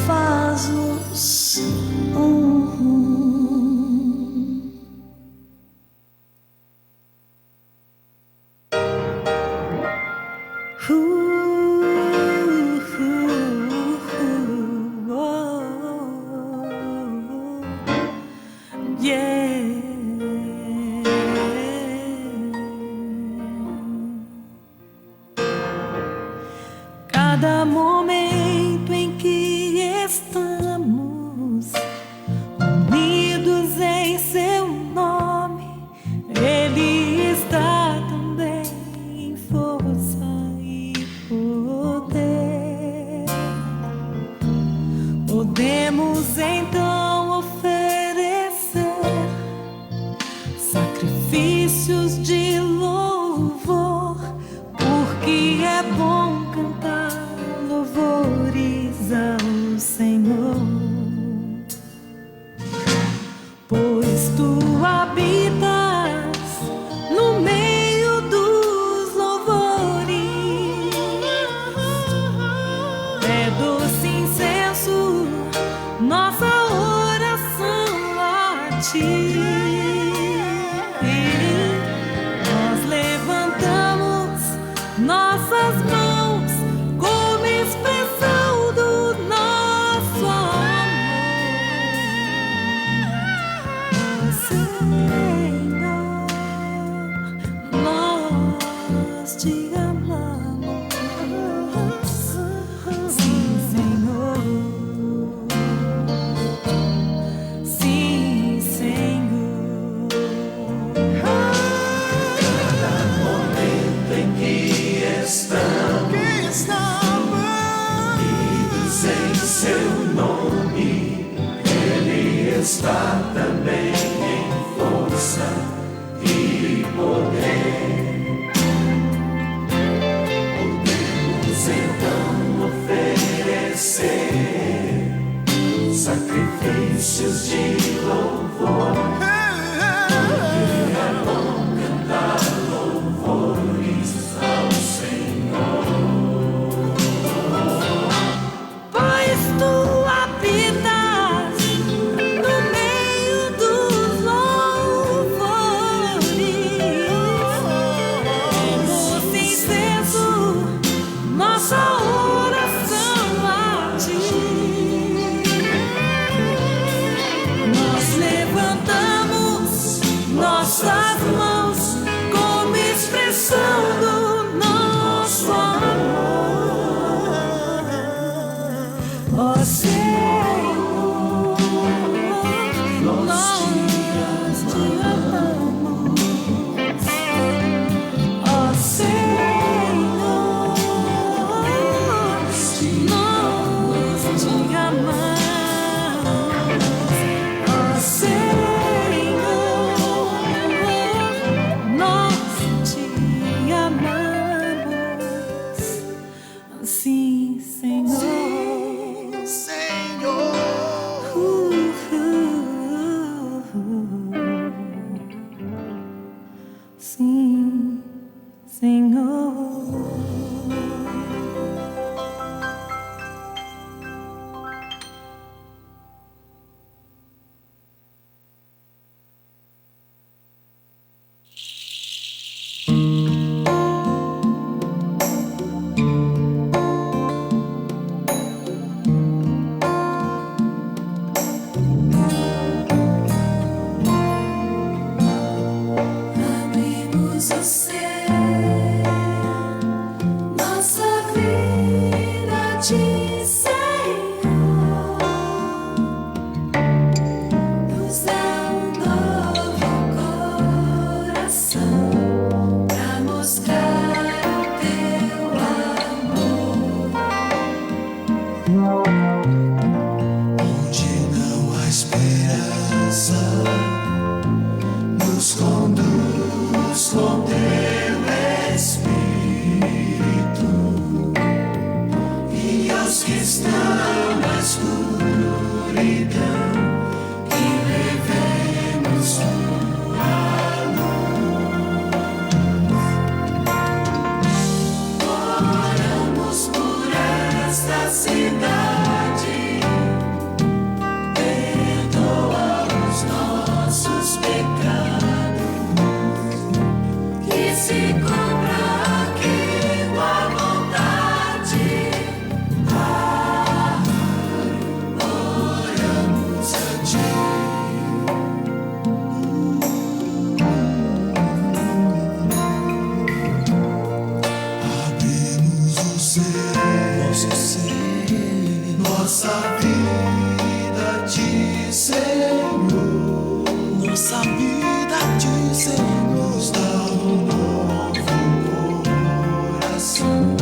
faz-nos cada momento em que estamos unidos em seu nome, Ele está também em força e poder. Podemos então oferecer sacrifícios de louvor, porque é bom cantar louvores ao Senhor, pois tu habitas no meio dos louvores. É doce incenso nossa oração a ti. Nós levantamos nossas mãos como expressão do nosso amor, Senhor. Nós te amamos, sim, Senhor. Sim, Senhor. Cada momento em que estamos unidos em seu nome, Ele está também em força e poder. Podemos então oferecer sacrifícios de louvor, porque é bom cantar louvores ao Senhor. Pois tu habitas no meio dos louvores. Doce incenso nossa oração a ti. Nós levantamos nossas mãos como expressão do nosso amor, ó Senhor. Nós te amamos, ó Senhor. Nós te amamos, ó Senhor. Nós te amamos, sim, Senhor. Sim, Senhor. Abrimos o céu, nossa vida te Senhor, nos dá novo coração pra mostrar o teu amor. Onde não há esperança, nos conduz com teu Espírito, e aos que estão na escuridão, que levemos tua luz. Oramos por esta cidade. nosso ser, nossa vida de Senhor, nossa vida de Senhor. nos dá um novo coração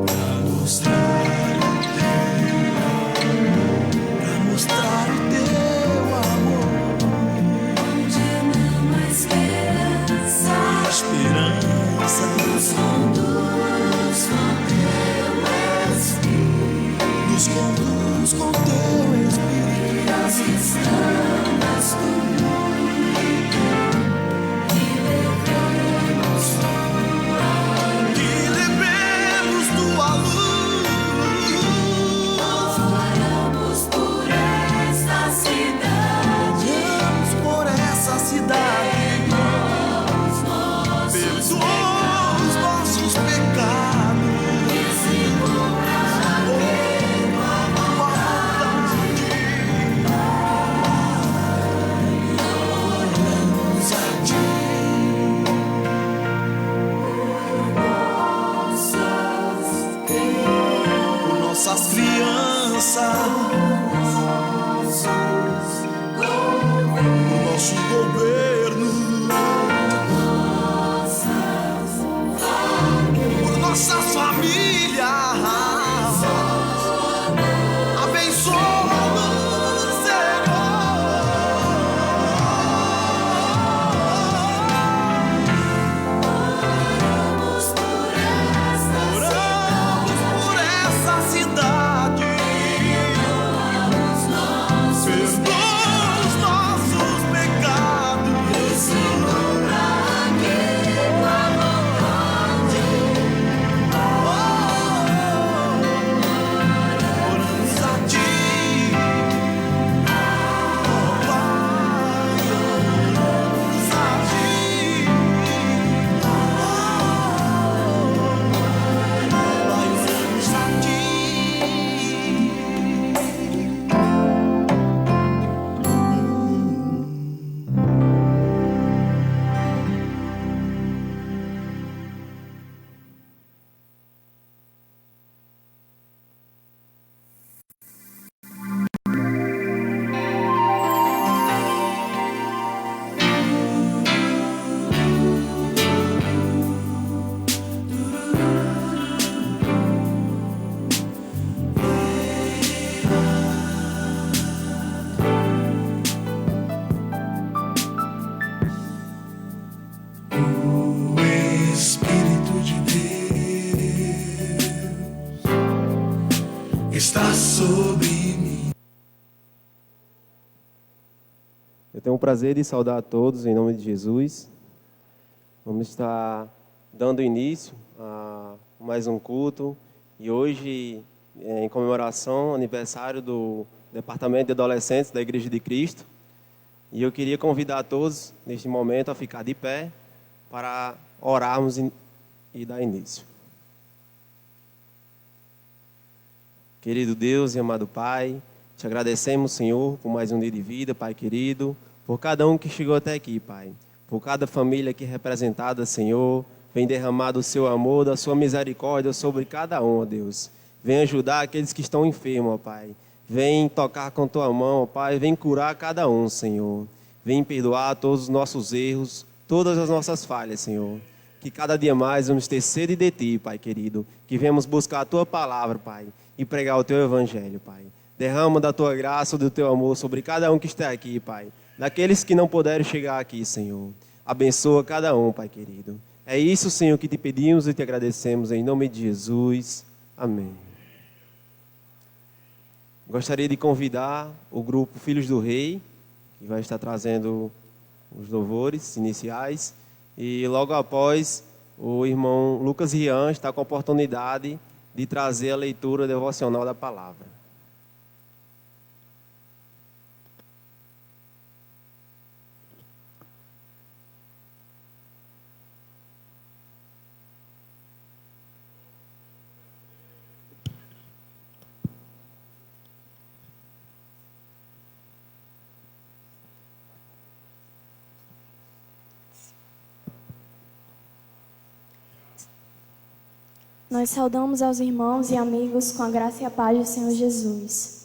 pra mostrar O teu amor, onde não há esperança, esperança, nos conduz com teu Espírito, nos conduz com teu Espírito. e aos que estão na escuridão, e levemos Que levemos tua luz, oramos por esta cidade, oramos por essa cidade, os nossos perdoa os nossos pecados, que se cumpra a tua vontade. oramos a ti. Por nossas crianças, por nosso governo, por nossas famílias. Abençoa-nos, Oramos por esta oramos por essa cidade, perdoa os nossos pecados, se cumpra aqui tua vontade. oramos a ti, ó Pai, oramos a ti, Pai, oramos a ti. o Espírito de Deus está sobre mim. Eu tenho o prazer de saudar a todos em nome de Jesus. Vamos estar dando início a mais um culto e hoje, em comemoração ao aniversário do Departamento de Adolescentes da Igreja de Cristo. E eu queria convidar a todos, neste momento, a ficar de pé para orarmos e dar início. Querido Deus e amado Pai, te agradecemos, Senhor, por mais um dia de vida, Pai querido, por cada um que chegou até aqui, Pai, por cada família aqui representada, Senhor, vem derramar o seu amor, da sua misericórdia sobre cada um, ó Deus. Vem ajudar aqueles que estão enfermos, ó Pai. Vem tocar com tua mão, ó Pai, vem curar cada um, Senhor. Vem perdoar todos os nossos erros, todas as nossas falhas, Senhor. Que cada dia mais vamos ter sede de Ti, Pai querido. Que venhamos buscar a Tua palavra, Pai, e pregar o Teu Evangelho, Pai. Derrama da Tua graça, do Teu amor sobre cada um que está aqui, Pai. Daqueles que não puderam chegar aqui, Senhor. Abençoa cada um, Pai querido. É isso, Senhor, que te pedimos e te agradecemos em nome de Jesus. Amém. Gostaria de convidar o grupo Filhos do Rei, que vai estar trazendo os louvores iniciais. E logo após, o irmão Lucas Rian está com a oportunidade de trazer a leitura devocional da palavra. Nós saudamos aos irmãos e amigos com a graça e a paz do Senhor Jesus.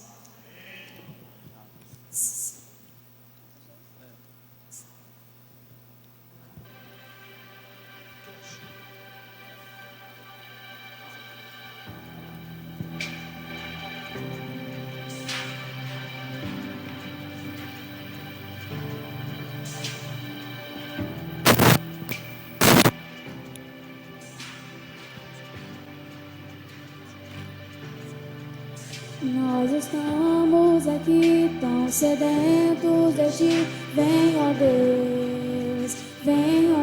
Nós estamos aqui tão sedentos de ti. Vem, ó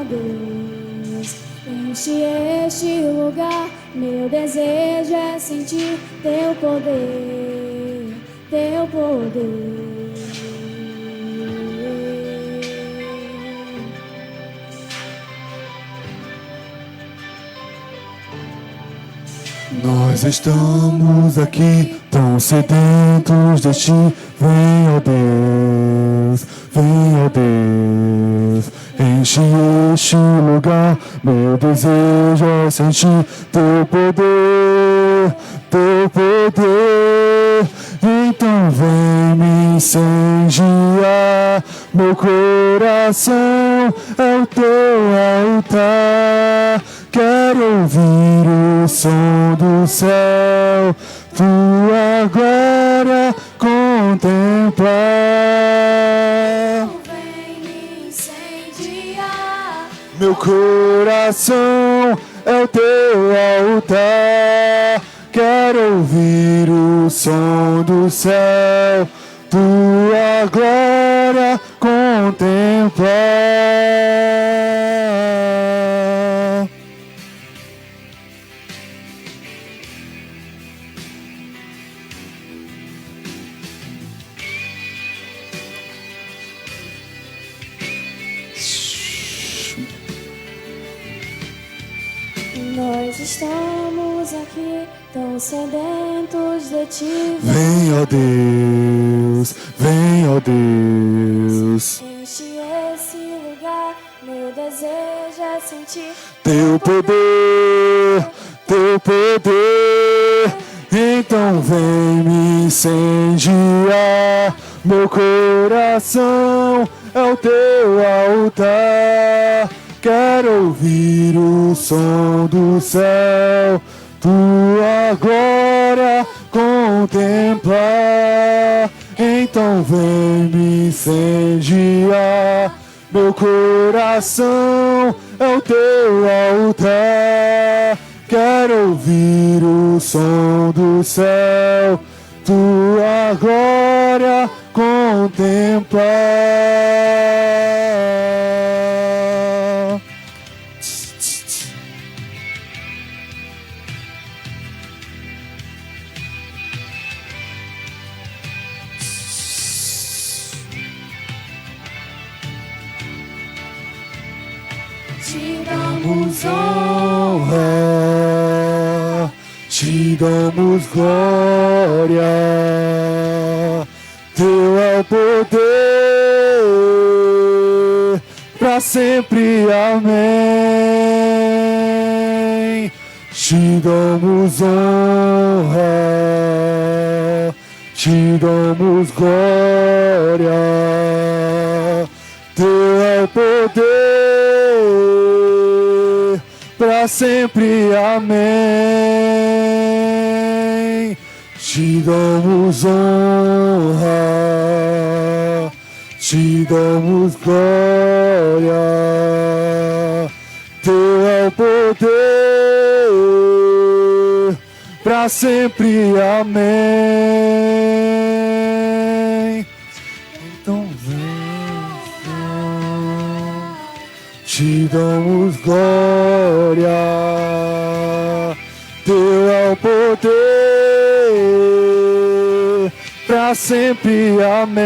Deus, enche este lugar. Meu desejo é sentir teu poder, teu poder. Nós estamos aqui tão sedentos de ti. Vem, ó Deus, enche este lugar. Meu desejo é sentir teu poder, teu poder. Então vem me incendiar. Meu coração é o teu altar. Quero ouvir o som do céu, tua glória contemplar. Vem me incendiar. Meu coração é o teu altar. Quero ouvir o som do céu, tua glória contemplar. Nós estamos aqui tão sedentos de ti. Vem, ó Deus, Enche esse lugar. Meu desejo é sentir teu poder, teu poder. Então vem me incendiar. Meu coração é o teu altar. Quero ouvir o som do céu, tua glória contemplar. Então vem me incendiar. Meu coração é o teu altar. Quero ouvir o som do céu, tua glória contemplar. te damos Honra, te damos glória, teu é o poder, pra sempre, amém. Te damos honra, te damos glória, teu é o poder, pra sempre, amém. Te damos honra, te damos glória, teu é o poder, pra sempre, amém. Então vem, te damos glória, teu é o poder, pra sempre, amém.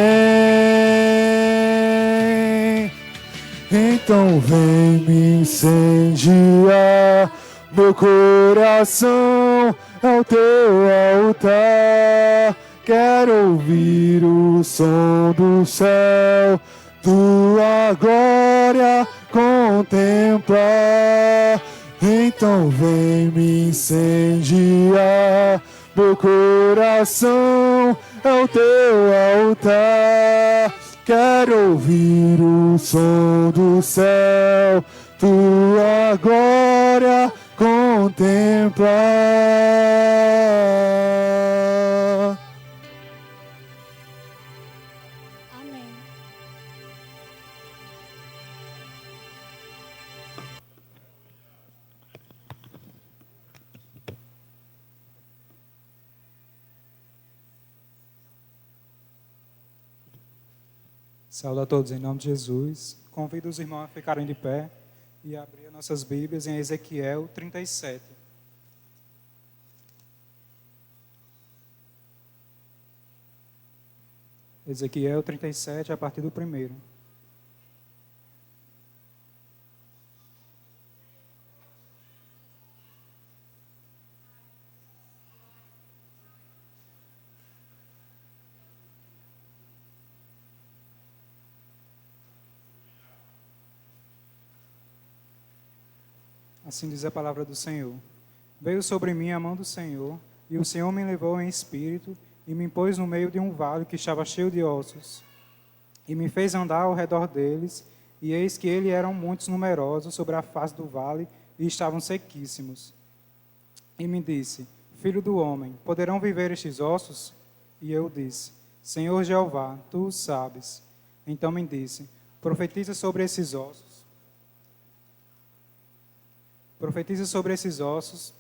Então vem me incendiar, meu coração é o teu altar. Quero ouvir o som do céu, tua glória contemplar. Então vem me incendiar. Meu coração é o teu altar. Quero ouvir o som do céu, tua glória contemplar. Amém. Saúde a todos em nome de Jesus. Convido os irmãos a ficarem de pé e abrir nossas Bíblias em Ezequiel 37. Ezequiel 37, a partir do primeiro. Assim diz a palavra do Senhor. Veio sobre mim a mão do Senhor, e o Senhor me levou em espírito e me pôs no meio de um vale que estava cheio de ossos. E me fez andar ao redor deles, e eis que eles eram muitos numerosos sobre a face do vale, e estavam sequíssimos. E me disse, filho do homem, poderão viver estes ossos? E eu disse, Senhor Jeová, tu o sabes. Então me disse, profetiza sobre esses ossos. Profetiza sobre esses ossos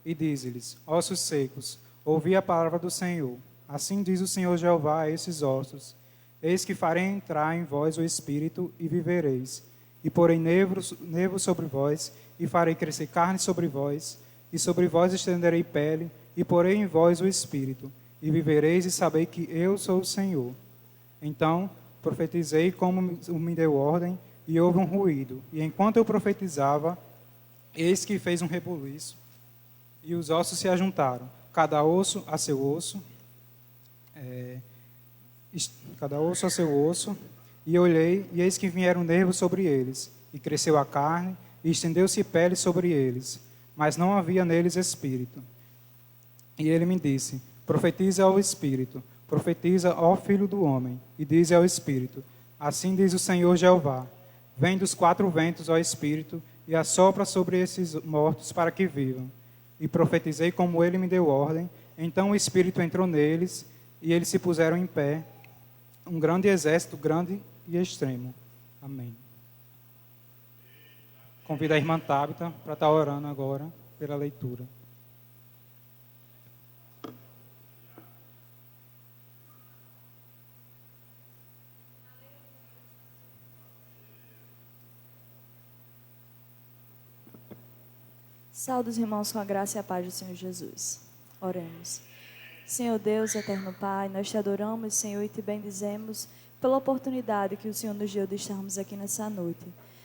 e diz-lhes, ossos secos, ouvi a palavra do Senhor. Assim diz o Senhor Jeová a esses ossos, eis que farei entrar em vós o Espírito e vivereis, e porei nervos sobre vós, e farei crescer carne sobre vós, e sobre vós estenderei pele, e porei em vós o Espírito, e vivereis e sabei que eu sou o Senhor. Então profetizei como me deu ordem, e houve um ruído. E enquanto eu profetizava, eis que fez um rebuliço, e os ossos se ajuntaram, cada osso a seu osso, e olhei, e eis que vieram nervos sobre eles, e cresceu a carne, e estendeu-se pele sobre eles, mas não havia neles espírito. E ele me disse, profetiza ao Espírito, profetiza ao Filho do Homem, e diz ao Espírito, assim diz o Senhor Jeová, vem dos quatro ventos, ó Espírito, e assopra sobre esses mortos para que vivam. E profetizei como ele me deu ordem. Então o Espírito entrou neles, e eles se puseram em pé, um grande exército, grande e extremo. Amém. Convido a irmã Tabita para estar orando agora pela leitura. Saúde os irmãos com a graça e a paz do Senhor Jesus. Oremos. Senhor Deus, eterno Pai, nós te adoramos, Senhor, e te bendizemos pela oportunidade que o Senhor nos deu de estarmos aqui nessa noite.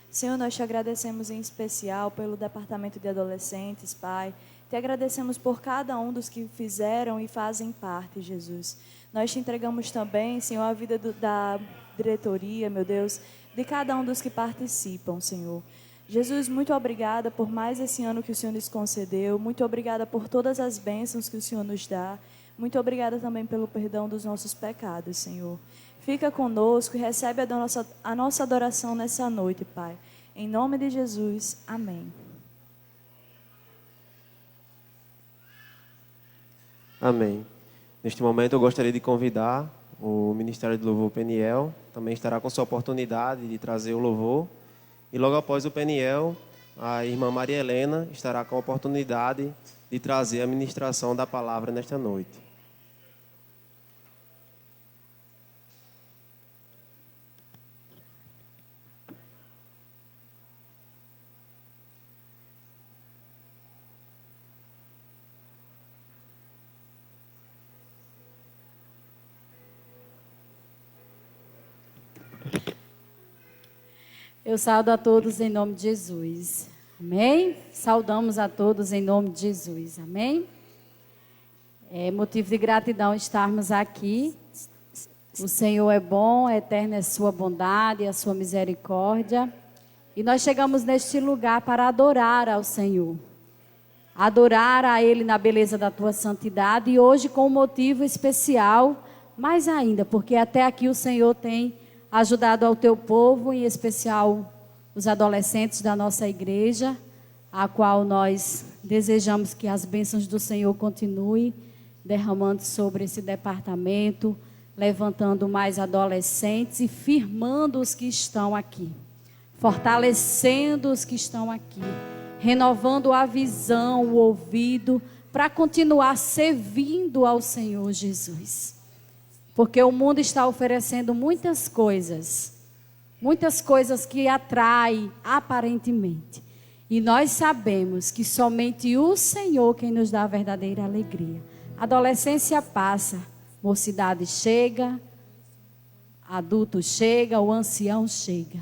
Senhor, nós te agradecemos em especial pelo Departamento de Adolescentes, Pai. Te agradecemos por cada um dos que fizeram e fazem parte, Jesus. Nós te entregamos também, Senhor, a vida da diretoria, meu Deus, de cada um dos que participam, Senhor. Jesus, muito obrigada por mais esse ano que o Senhor nos concedeu. Muito obrigada por todas as bênçãos que o Senhor nos dá. Muito obrigada também pelo perdão dos nossos pecados, Senhor. Fica conosco e recebe a nossa adoração nessa noite, Pai. Em nome de Jesus, amém. Amém. Neste momento eu gostaria de convidar o Ministério de Louvor Peniel. Também estará com sua oportunidade de trazer o louvor. E logo após o Peniel, a irmã Maria Helena estará com a oportunidade de trazer a ministração da palavra nesta noite. Eu saúdo a todos em nome de Jesus. Amém? Saudamos a todos em nome de Jesus. Amém? É motivo de gratidão estarmos aqui. O Senhor é bom, eterna é a sua bondade, a sua misericórdia. E nós chegamos neste lugar para adorar ao Senhor. Adorar a Ele na beleza da tua santidade. E hoje com um motivo especial, mais ainda, porque até aqui o Senhor tem ajudado ao teu povo, em especial os adolescentes da nossa igreja, a qual nós desejamos que as bênçãos do Senhor continuem derramando sobre esse departamento, levantando mais adolescentes e firmando os que estão aqui, fortalecendo os que estão aqui, renovando a visão, o ouvido, para continuar servindo ao Senhor Jesus. Porque o mundo está oferecendo muitas coisas que atraem aparentemente. E nós sabemos que somente o Senhor quem nos dá a verdadeira alegria. A adolescência passa, mocidade chega, adulto chega, o ancião chega.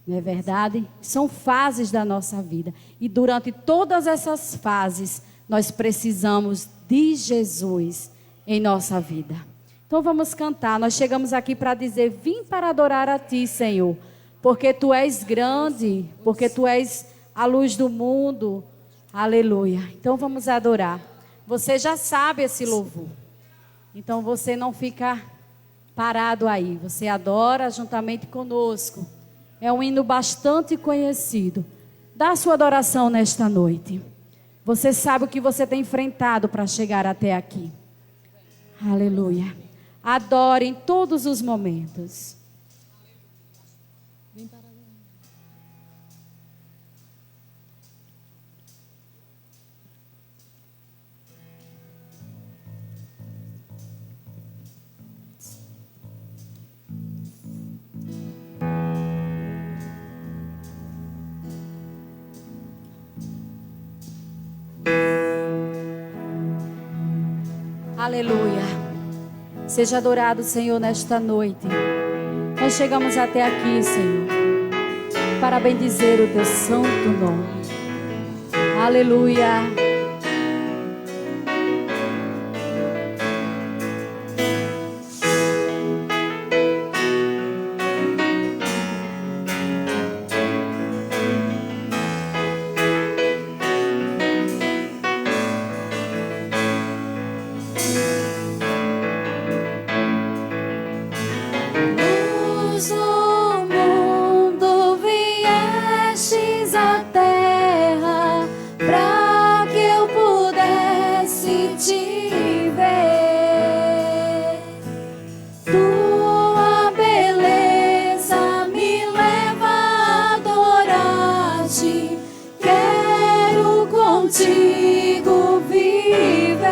Não é verdade? São fases da nossa vida. E durante todas essas fases, nós precisamos de Jesus em nossa vida. Então vamos cantar. Nós chegamos aqui para dizer: vim para adorar a Ti, Senhor. Porque Tu és grande, porque Tu és a luz do mundo. Aleluia. Então vamos adorar. Você já sabe esse louvor. Então você não fica parado aí. Você adora juntamente conosco. É um hino bastante conhecido. Dá a sua adoração nesta noite. Você sabe o que você tem enfrentado para chegar até aqui. Aleluia. Adore em todos os momentos. Aleluia. Seja adorado, Senhor, nesta noite. Nós chegamos até aqui, Senhor, para bendizer o Teu santo nome. Aleluia. Luz do mundo viestes à terra, pra que eu pudesse te ver. Tua beleza me leva a adorar-te. Quero contigo viver.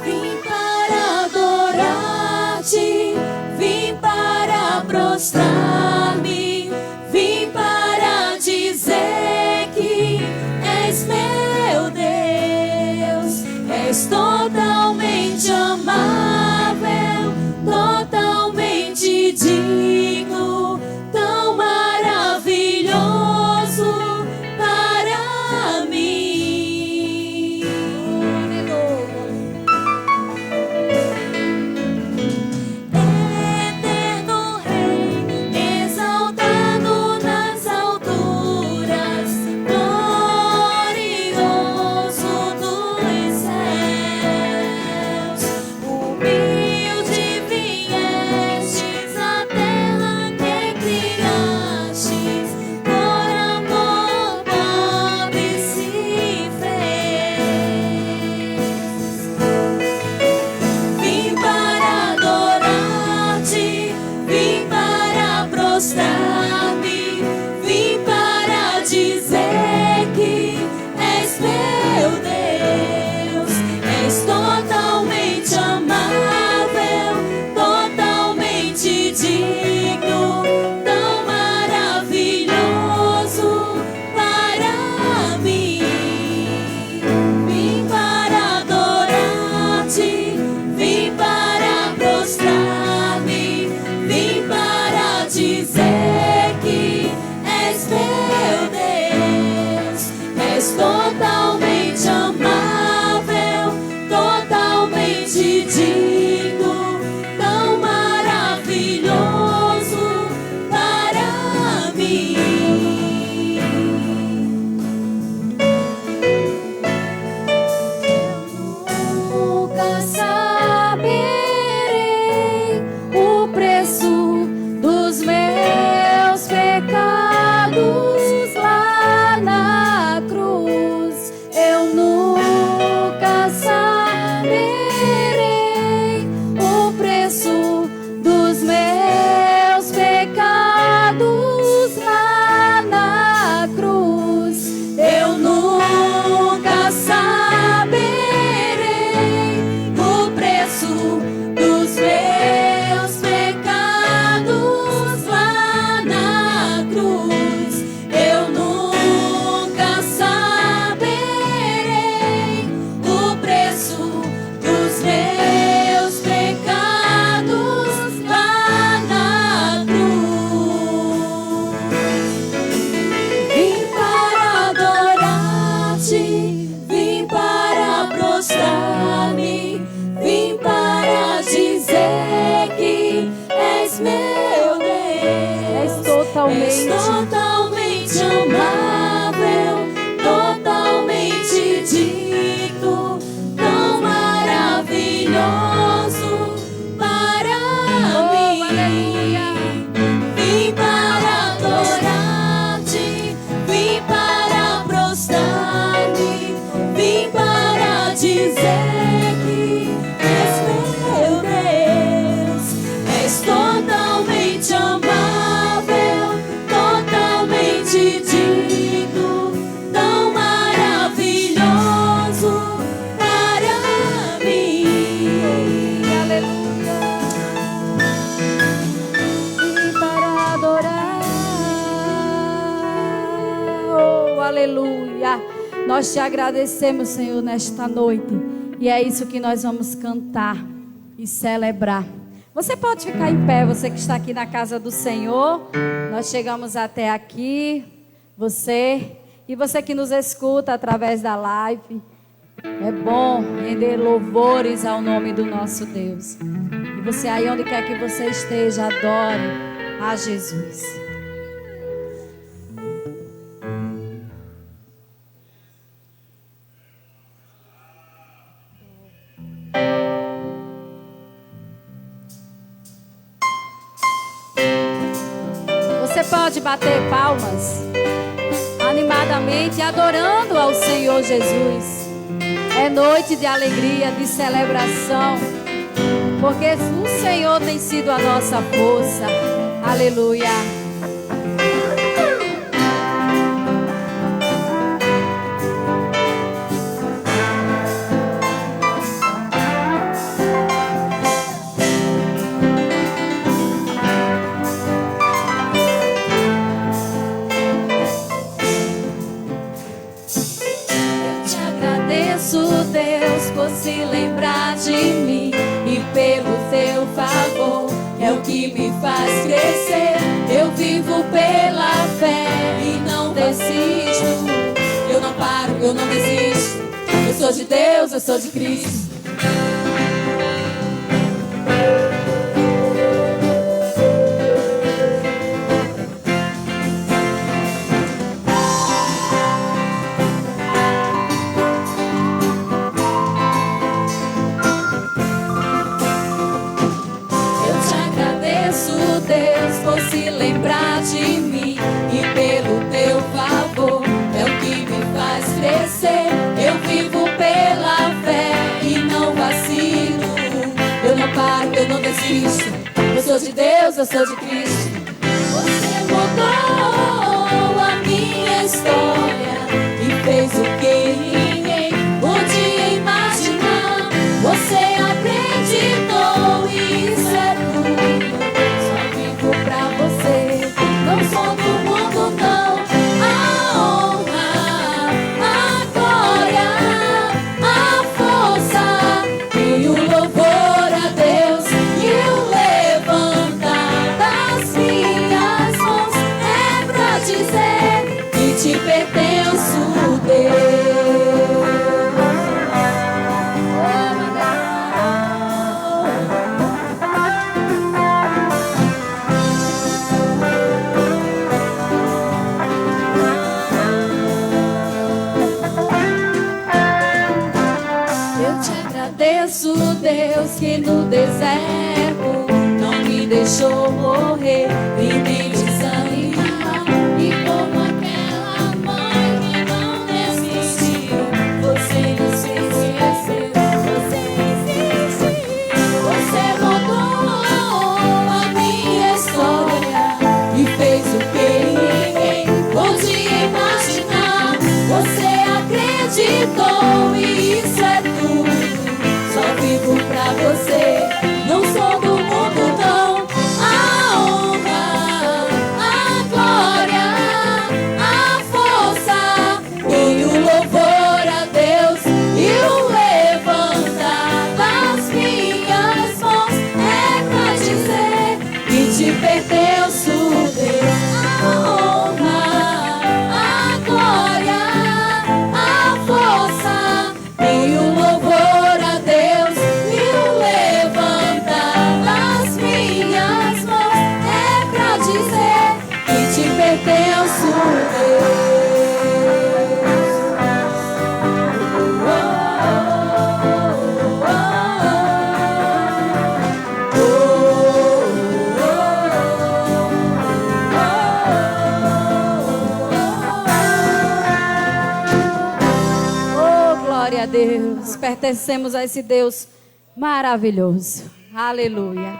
Vim para adorar-te, vim para prostrar-me, vim para dizer que és meu Deus, és totalmente amável, totalmente digno, tão maravilhoso para mim. Eterno Rei, exaltado nas alturas, glorioso dos céus. Aleluia. Nós te agradecemos, Senhor, nesta noite. E é isso que nós vamos cantar e celebrar. Você pode ficar em pé, você que está aqui na casa do Senhor. Nós chegamos até aqui. Você e você que nos escuta através da live. É bom render louvores ao nome do nosso Deus. E você aí onde quer que você esteja, adore a Jesus. Você pode bater palmas animadamente, adorando ao Senhor Jesus. É noite de alegria, de celebração, porque o Senhor tem sido a nossa força. Aleluia. Deus, por se lembrar de mim e pelo teu favor, é o que me faz crescer. Eu vivo pela fé e não desisto. Eu não paro, eu não desisto. Eu sou de Deus, eu sou de Cristo. Deus, por se lembrar de mim e pelo teu favor, é o que me faz crescer. Eu vivo pela fé e não vacilo. Eu não paro, eu não desisto. Eu sou de Deus, eu sou de Cristo. Você mudou a minha história e fez o que ninguém podia imaginar. Você acreditou e isso é tudo. Pra você, não sou do mundo não. A honra, a glória, a força e o louvor a Deus e o levantar das minhas mãos é pra dizer que te pertenço, Deus. Deus que no deserto não me deixou morrer e nem desanimar. E como aquela mãe que não desistiu, você nos esqueceu, você existe. Você mudou a minha história e fez o que ninguém podia imaginar. Você acreditou e isso é tudo. Só vivo pra você, não sou do mundo não. A honra, a glória, a força e o louvor a Deus e o levantar das minhas mãos é pra dizer que te pertenço, Deus. A honra, a glória, a força e o louvor a Deus e o levantar das minhas mãos é pra dizer que te pertenço, Deus. Oh, glória a Deus. Pertencemos a esse Deus maravilhoso. Aleluia.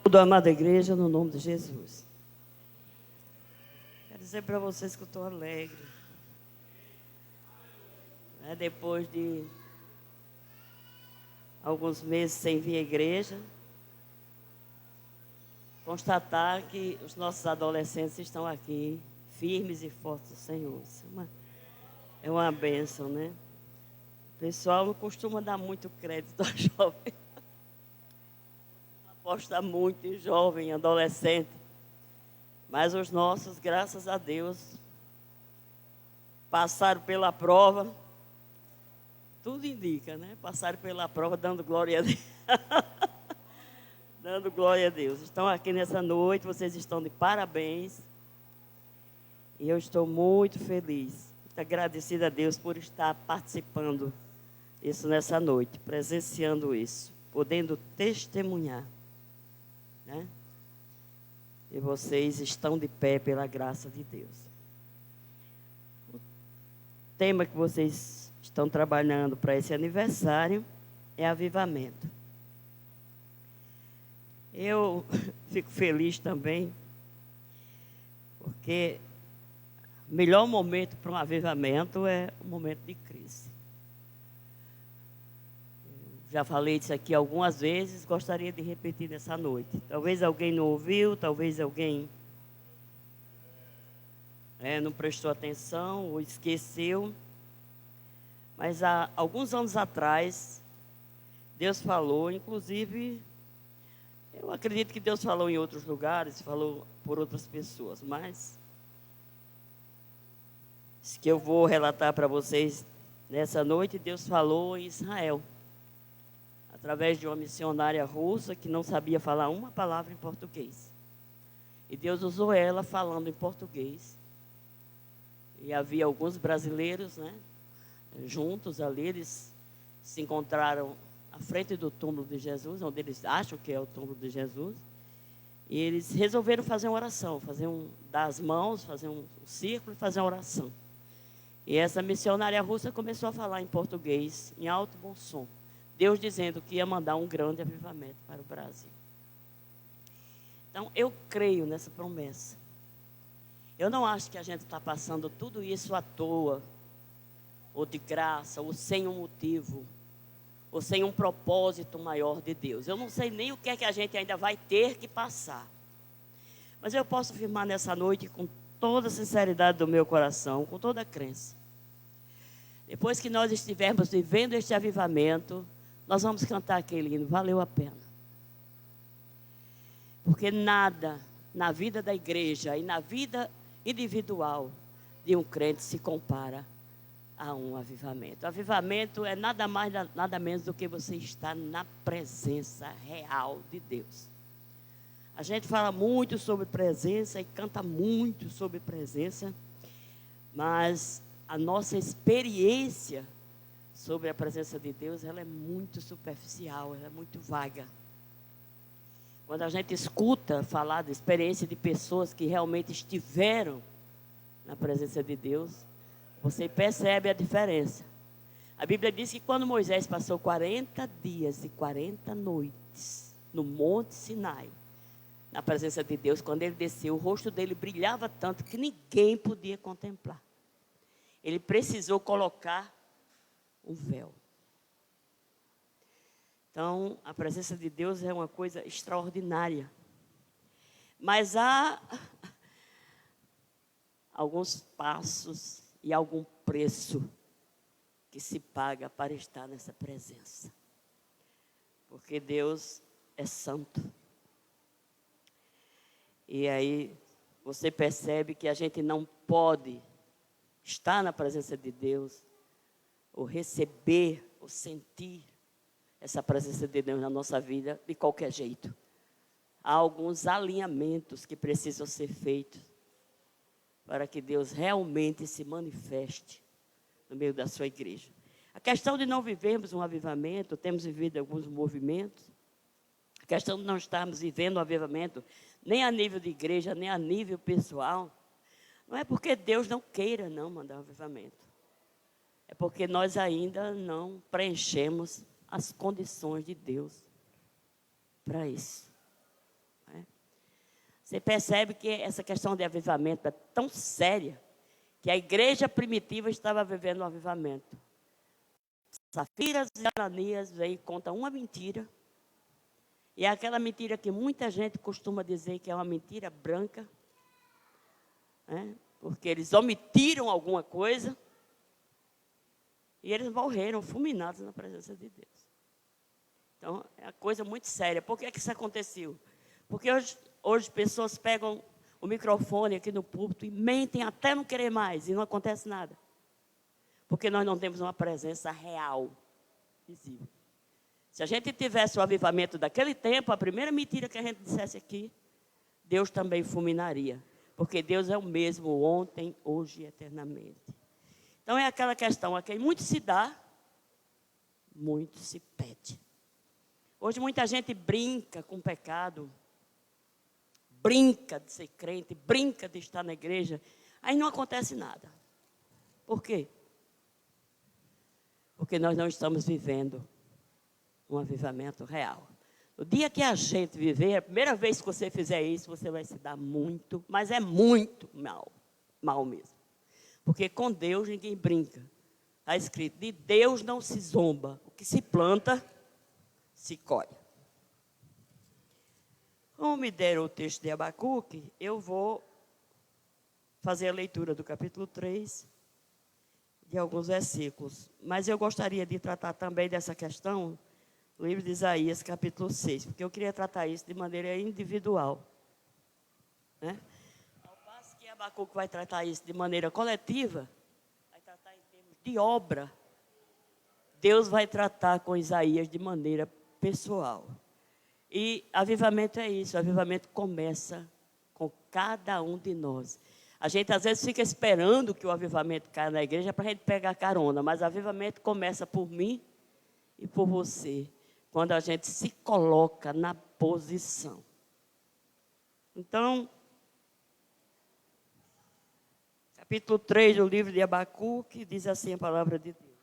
Toda amada igreja, no nome de Jesus. Quero dizer para vocês que eu estou alegre. Depois de alguns meses sem vir à igreja, constatar que os nossos adolescentes estão aqui, firmes e fortes do Senhor. Isso é uma bênção, né? O pessoal não costuma dar muito crédito ao jovem. Aposta muito em jovem, adolescente. Mas os nossos, graças a Deus, passaram pela prova. Tudo indica, né? Passaram pela prova dando glória a Deus. Dando glória a Deus. Estão aqui nessa noite, vocês estão de parabéns. E eu estou muito feliz, muito agradecida a Deus por estar participando disso nessa noite, presenciando isso, podendo testemunhar, né? E vocês estão de pé pela graça de Deus. O tema que vocês estão trabalhando para esse aniversário é avivamento. Eu fico feliz também, porque o melhor momento para um avivamento é o momento de crise. Já falei disso aqui algumas vezes, gostaria de repetir nessa noite. Talvez alguém não ouviu, talvez alguém não prestou atenção ou esqueceu. Mas há alguns anos atrás, Deus falou, inclusive, eu acredito que Deus falou em outros lugares, falou por outras pessoas, mas isso que eu vou relatar para vocês nessa noite, Deus falou em Israel, através de uma missionária russa que não sabia falar uma palavra em português. E Deus usou ela falando em português. E havia alguns brasileiros, né, juntos ali, eles se encontraram à frente do túmulo de Jesus, onde eles acham que é o túmulo de Jesus. E eles resolveram fazer uma oração, dar as mãos, fazer um círculo e fazer uma oração. E essa missionária russa começou a falar em português, em alto e bom som. Deus dizendo que ia mandar um grande avivamento para o Brasil. Então, eu creio nessa promessa. Eu não acho que a gente está passando tudo isso à toa, ou de graça, ou sem um motivo, ou sem um propósito maior de Deus. Eu não sei nem o que é que a gente ainda vai ter que passar. Mas eu posso afirmar nessa noite com toda a sinceridade do meu coração, com toda a crença. Depois que nós estivermos vivendo este avivamento, nós vamos cantar aquele hino, valeu a pena. Porque nada na vida da igreja e na vida individual de um crente se compara a um avivamento. O avivamento é nada mais, nada menos do que você estar na presença real de Deus. A gente fala muito sobre presença e canta muito sobre presença, mas a nossa experiência sobre a presença de Deus, ela é muito superficial, ela é muito vaga. Quando a gente escuta falar da experiência de pessoas que realmente estiveram na presença de Deus, você percebe a diferença. A Bíblia diz que quando Moisés passou 40 dias e 40 noites no Monte Sinai, na presença de Deus, quando ele desceu, o rosto dele brilhava tanto que ninguém podia contemplar. Ele precisou colocar um véu. Então, a presença de Deus é uma coisa extraordinária. Mas há alguns passos e algum preço que se paga para estar nessa presença. Porque Deus é santo. E aí você percebe que a gente não pode estar na presença de Deus, ou receber, ou sentir essa presença de Deus na nossa vida de qualquer jeito. Há alguns alinhamentos que precisam ser feitos para que Deus realmente se manifeste no meio da sua igreja. A questão de não vivermos um avivamento, temos vivido alguns movimentos. A questão de não estarmos vivendo um avivamento, nem a nível de igreja, nem a nível pessoal, não é porque Deus não queira não mandar um avivamento. É porque nós ainda não preenchemos as condições de Deus para isso. Você percebe que essa questão de avivamento é tão séria que a igreja primitiva estava vivendo um avivamento. Safiras e Ananias veio e conta uma mentira. E é aquela mentira que muita gente costuma dizer que é uma mentira branca, né? Porque eles omitiram alguma coisa e eles morreram fulminados na presença de Deus. Então, é uma coisa muito séria. Por que isso aconteceu? Porque hoje pessoas pegam o microfone aqui no púlpito e mentem até não querer mais e não acontece nada. Porque nós não temos uma presença real, visível. Se a gente tivesse o avivamento daquele tempo, a primeira mentira que a gente dissesse aqui, Deus também fulminaria. Porque Deus é o mesmo ontem, hoje e eternamente. Então é aquela questão a quem muito se dá, muito se pede. Hoje muita gente brinca com o pecado, brinca de ser crente, brinca de estar na igreja, aí não acontece nada. Por quê? Porque nós não estamos vivendo um avivamento real. No dia que a gente viver, a primeira vez que você fizer isso, você vai se dar muito, mas é muito mal mesmo. Porque com Deus ninguém brinca. Está escrito, de Deus não se zomba. O que se planta, se colhe. Como me deram o texto de Abacuque, eu vou fazer a leitura do capítulo 3, de alguns versículos. Mas eu gostaria de tratar também dessa questão no livro de Isaías, capítulo 6, porque eu queria tratar isso de maneira individual. Né? Ao passo que Abacuque vai tratar isso de maneira coletiva, vai tratar em termos de obra, Deus vai tratar com Isaías de maneira pessoal. E avivamento é isso, avivamento começa com cada um de nós. A gente às vezes fica esperando que o avivamento caia na igreja para a gente pegar carona, mas o avivamento começa por mim e por você, quando a gente se coloca na posição. Então, capítulo 3 do livro de Abacuque, diz assim a palavra de Deus.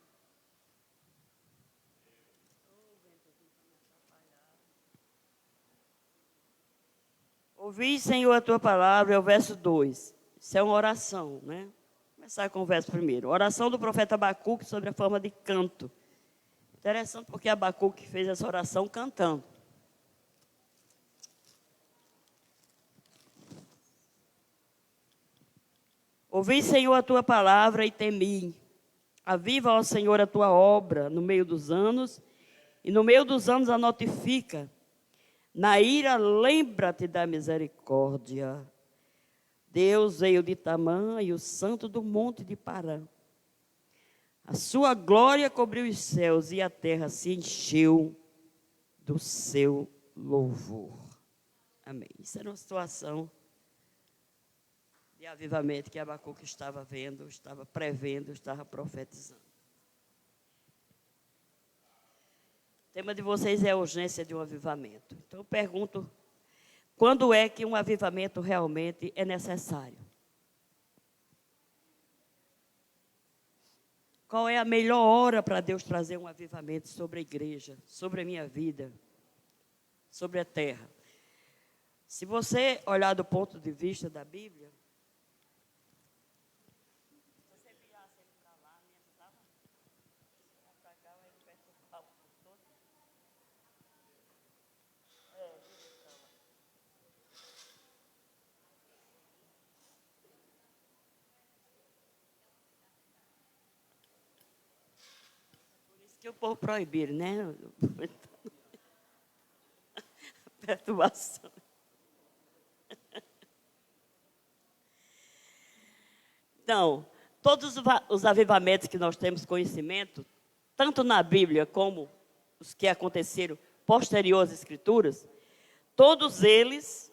Ouvi, Senhor, a tua palavra, é o verso 2. Isso é uma oração, né? Vou começar com o verso primeiro. Oração do profeta Abacuque sobre a forma de canto. Interessante porque Abacuque fez essa oração cantando. Ouvi, Senhor, a tua palavra e temi. Aviva, ó Senhor, a tua obra no meio dos anos, e no meio dos anos a notifica. Na ira, lembra-te da misericórdia. Deus veio de Tamã e o santo do monte de Parã. A sua glória cobriu os céus e a terra se encheu do seu louvor. Amém. Isso era uma situação de avivamento que Abacuque estava vendo, estava prevendo, estava profetizando. O tema de vocês é a urgência de um avivamento. Então eu pergunto, quando é que um avivamento realmente é necessário? Qual é a melhor hora para Deus trazer um avivamento sobre a igreja, sobre a minha vida, sobre a terra? Se você olhar do ponto de vista da Bíblia, se você virasse ele para lá, me ajudava? Para cá, vai perturbar o todo. Que o povo proibiram, né? Perturbação. Então, todos os avivamentos que nós temos conhecimento, tanto na Bíblia como os que aconteceram posteriores às Escrituras, todos eles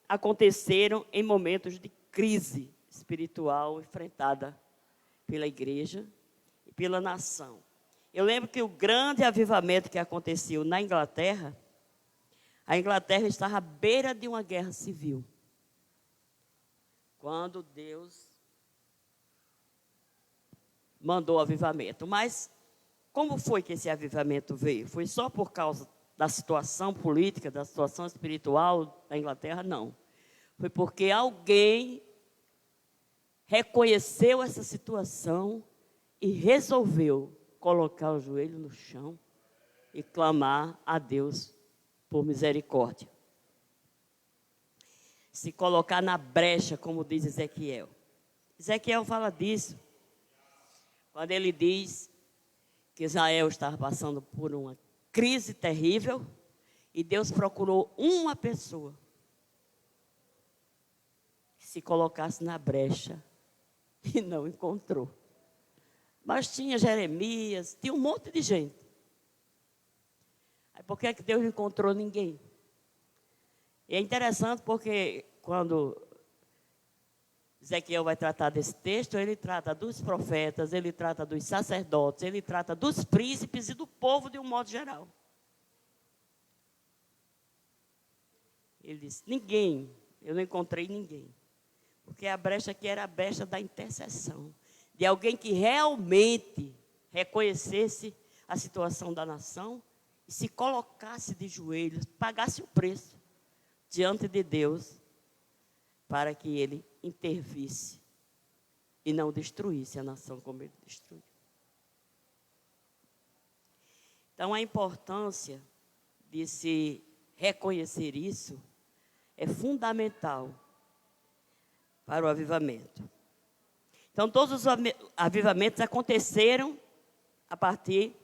aconteceram em momentos de crise espiritual enfrentada pela igreja e pela nação. Eu lembro que o grande avivamento que aconteceu na Inglaterra, a Inglaterra estava à beira de uma guerra civil. Quando Deus mandou o avivamento. Mas como foi que esse avivamento veio? Foi só por causa da situação política, da situação espiritual da Inglaterra? Não. Foi porque alguém reconheceu essa situação e resolveu colocar o joelho no chão e clamar a Deus por misericórdia. Se colocar na brecha, como diz Ezequiel. Ezequiel fala disso, quando ele diz que Israel estava passando por uma crise terrível e Deus procurou uma pessoa que se colocasse na brecha e não encontrou. Mas tinha Jeremias, tinha um monte de gente. Aí por que é que Deus não encontrou ninguém? E é interessante porque quando Ezequiel vai tratar desse texto, ele trata dos profetas, ele trata dos sacerdotes, ele trata dos príncipes e do povo de um modo geral. Ele diz, ninguém, eu não encontrei ninguém. Porque a brecha aqui era a brecha da intercessão. De alguém que realmente reconhecesse a situação da nação e se colocasse de joelhos, pagasse o preço diante de Deus para que ele intervisse e não destruísse a nação como ele destruiu. Então, a importância de se reconhecer isso é fundamental para o avivamento. Então, todos os avivamentos aconteceram a partir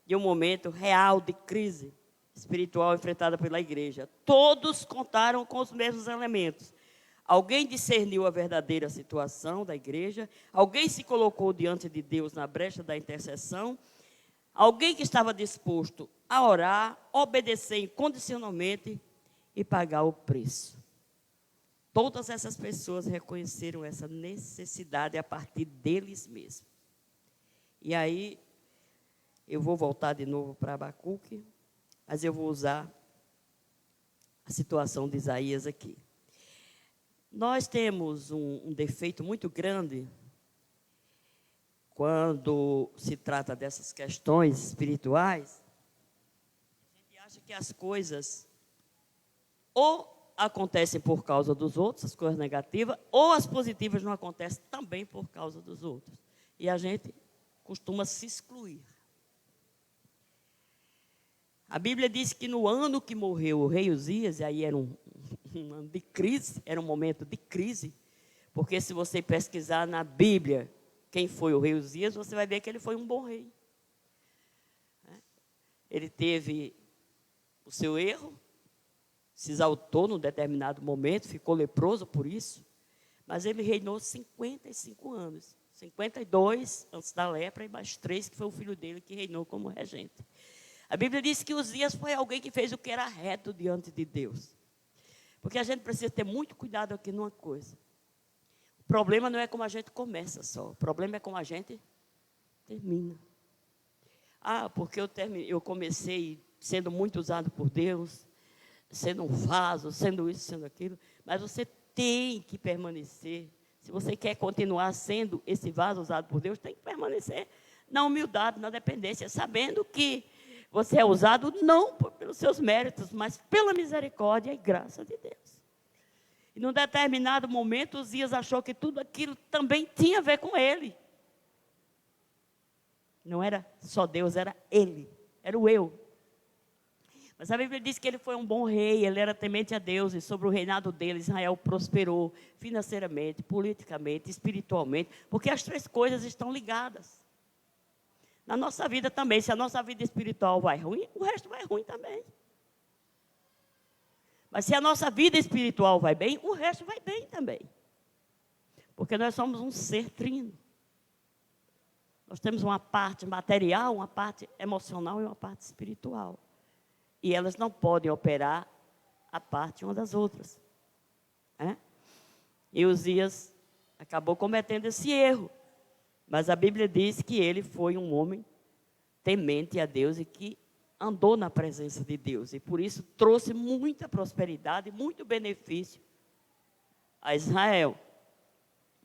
de um momento real de crise espiritual enfrentada pela igreja. Todos contaram com os mesmos elementos. Alguém discerniu a verdadeira situação da igreja, alguém se colocou diante de Deus na brecha da intercessão, alguém que estava disposto a orar, obedecer incondicionalmente e pagar o preço. Todas essas pessoas reconheceram essa necessidade a partir deles mesmos. E aí, eu vou voltar de novo para Abacuque, mas eu vou usar a situação de Isaías aqui. Nós temos um defeito muito grande quando se trata dessas questões espirituais. A gente acha que as coisas ou acontecem por causa dos outros, as coisas negativas, ou as positivas não acontecem também por causa dos outros. E a gente costuma se excluir. A Bíblia diz que no ano que morreu o rei Uzias, e aí era um ano de crise, era um momento de crise, porque se você pesquisar na Bíblia quem foi o rei Uzias, você vai ver que ele foi um bom rei. Ele teve o seu erro, se exaltou num determinado momento, ficou leproso por isso, mas ele reinou 55 anos. 52 antes da lepra e mais 3 que foi o filho dele que reinou como regente. A Bíblia diz que Uzias foi alguém que fez o que era reto diante de Deus. Porque a gente precisa ter muito cuidado aqui numa coisa. O problema não é como a gente começa só, o problema é como a gente termina. Ah, porque eu comecei sendo muito usado por Deus, sendo um vaso, sendo isso, sendo aquilo, mas você tem que permanecer. Se você quer continuar sendo esse vaso usado por Deus, tem que permanecer na humildade, na dependência, sabendo que você é usado não pelos seus méritos, mas pela misericórdia e graça de Deus. E num determinado momento, Uzias achou que tudo aquilo também tinha a ver com ele. Não era só Deus, era ele, era o eu. Mas a Bíblia diz que ele foi um bom rei, ele era temente a Deus, e sobre o reinado dele, Israel prosperou financeiramente, politicamente, espiritualmente, porque as três coisas estão ligadas. Na nossa vida também, se a nossa vida espiritual vai ruim, o resto vai ruim também. Mas se a nossa vida espiritual vai bem, o resto vai bem também. Porque nós somos um ser trino. Nós temos uma parte material, uma parte emocional e uma parte espiritual. E elas não podem operar a parte uma das outras. E Uzias acabou cometendo esse erro. Mas a Bíblia diz que ele foi um homem temente a Deus e que andou na presença de Deus. E por isso trouxe muita prosperidade, muito benefício a Israel.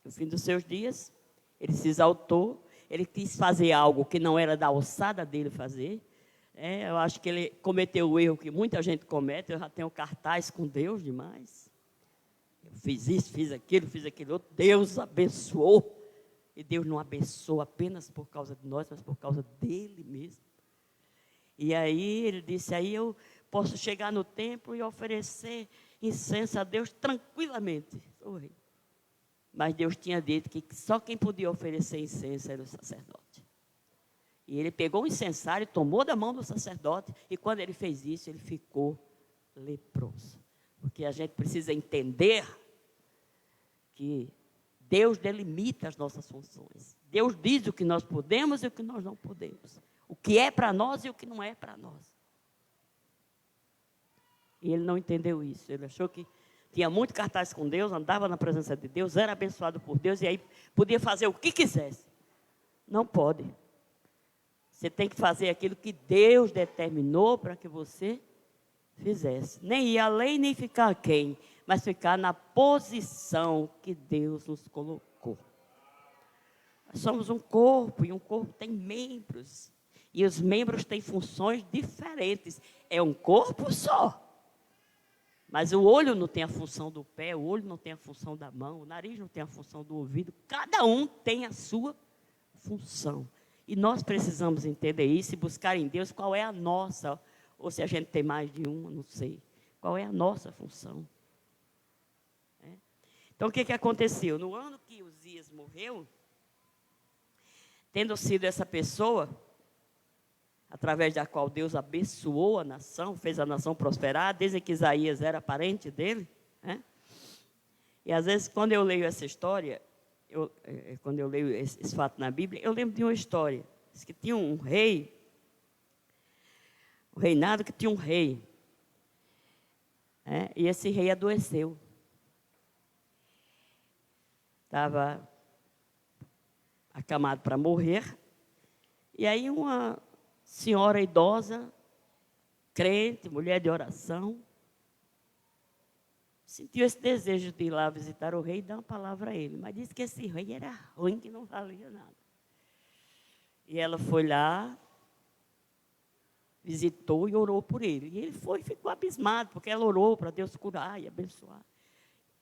No fim dos seus dias, ele se exaltou, ele quis fazer algo que não era da alçada dele fazer. Eu acho que ele cometeu o erro que muita gente comete. Eu já tenho cartaz com Deus demais. Eu fiz isso, fiz aquilo outro. Deus abençoou. E Deus não abençoa apenas por causa de nós, mas por causa dele mesmo. E aí ele disse, aí eu posso chegar no templo e oferecer incenso a Deus tranquilamente. Sou rei. Mas Deus tinha dito que só quem podia oferecer incenso era o sacerdote. E ele pegou o incensário, tomou da mão do sacerdote, e quando ele fez isso, ele ficou leproso. Porque a gente precisa entender que Deus delimita as nossas funções. Deus diz o que nós podemos e o que nós não podemos. O que é para nós e o que não é para nós. E ele não entendeu isso. Ele achou que tinha muito cartaz com Deus, andava na presença de Deus, era abençoado por Deus e aí podia fazer o que quisesse. Não pode. Você tem que fazer aquilo que Deus determinou para que você fizesse. Nem ir além, nem ficar aquém, mas ficar na posição que Deus nos colocou. Nós somos um corpo, e um corpo tem membros. E os membros têm funções diferentes. É um corpo só. Mas o olho não tem a função do pé, o olho não tem a função da mão, o nariz não tem a função do ouvido. Cada um tem a sua função. E nós precisamos entender isso e buscar em Deus qual é a nossa, ou se a gente tem mais de uma, não sei. Qual é a nossa função. Então, o que aconteceu? No ano que Uzias morreu, tendo sido essa pessoa, através da qual Deus abençoou a nação, fez a nação prosperar, dizem que Isaías era parente dele, né? E às vezes, quando eu leio essa história, quando eu leio esse fato na Bíblia, eu lembro de uma história. Diz que tinha um rei, um reinado que tinha um rei, né? E esse rei adoeceu. Estava acamado para morrer, e aí uma senhora idosa, crente, mulher de oração, sentiu esse desejo de ir lá visitar o rei e dar uma palavra a ele. Mas disse que esse rei era ruim, que não valia nada. E ela foi lá, visitou e orou por ele. E ele foi e ficou abismado, porque ela orou para Deus curar e abençoar.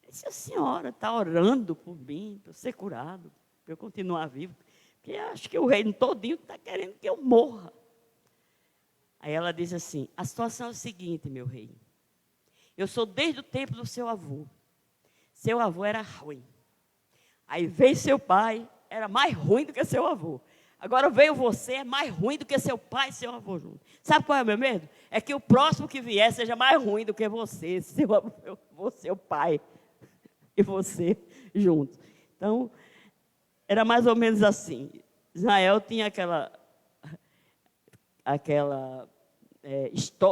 Ele disse, a senhora está orando por mim, para eu ser curado, para eu continuar vivo, porque acho que o reino todinho está querendo que eu morra. Aí ela diz assim, a situação é o seguinte, meu rei. Eu sou desde o tempo do seu avô. Seu avô era ruim. Aí veio seu pai, era mais ruim do que seu avô. Agora veio você, é mais ruim do que seu pai e seu avô junto. Sabe qual é o meu medo? É que o próximo que vier seja mais ruim do que você, seu pai e você junto. Então, era mais ou menos assim. Israel tinha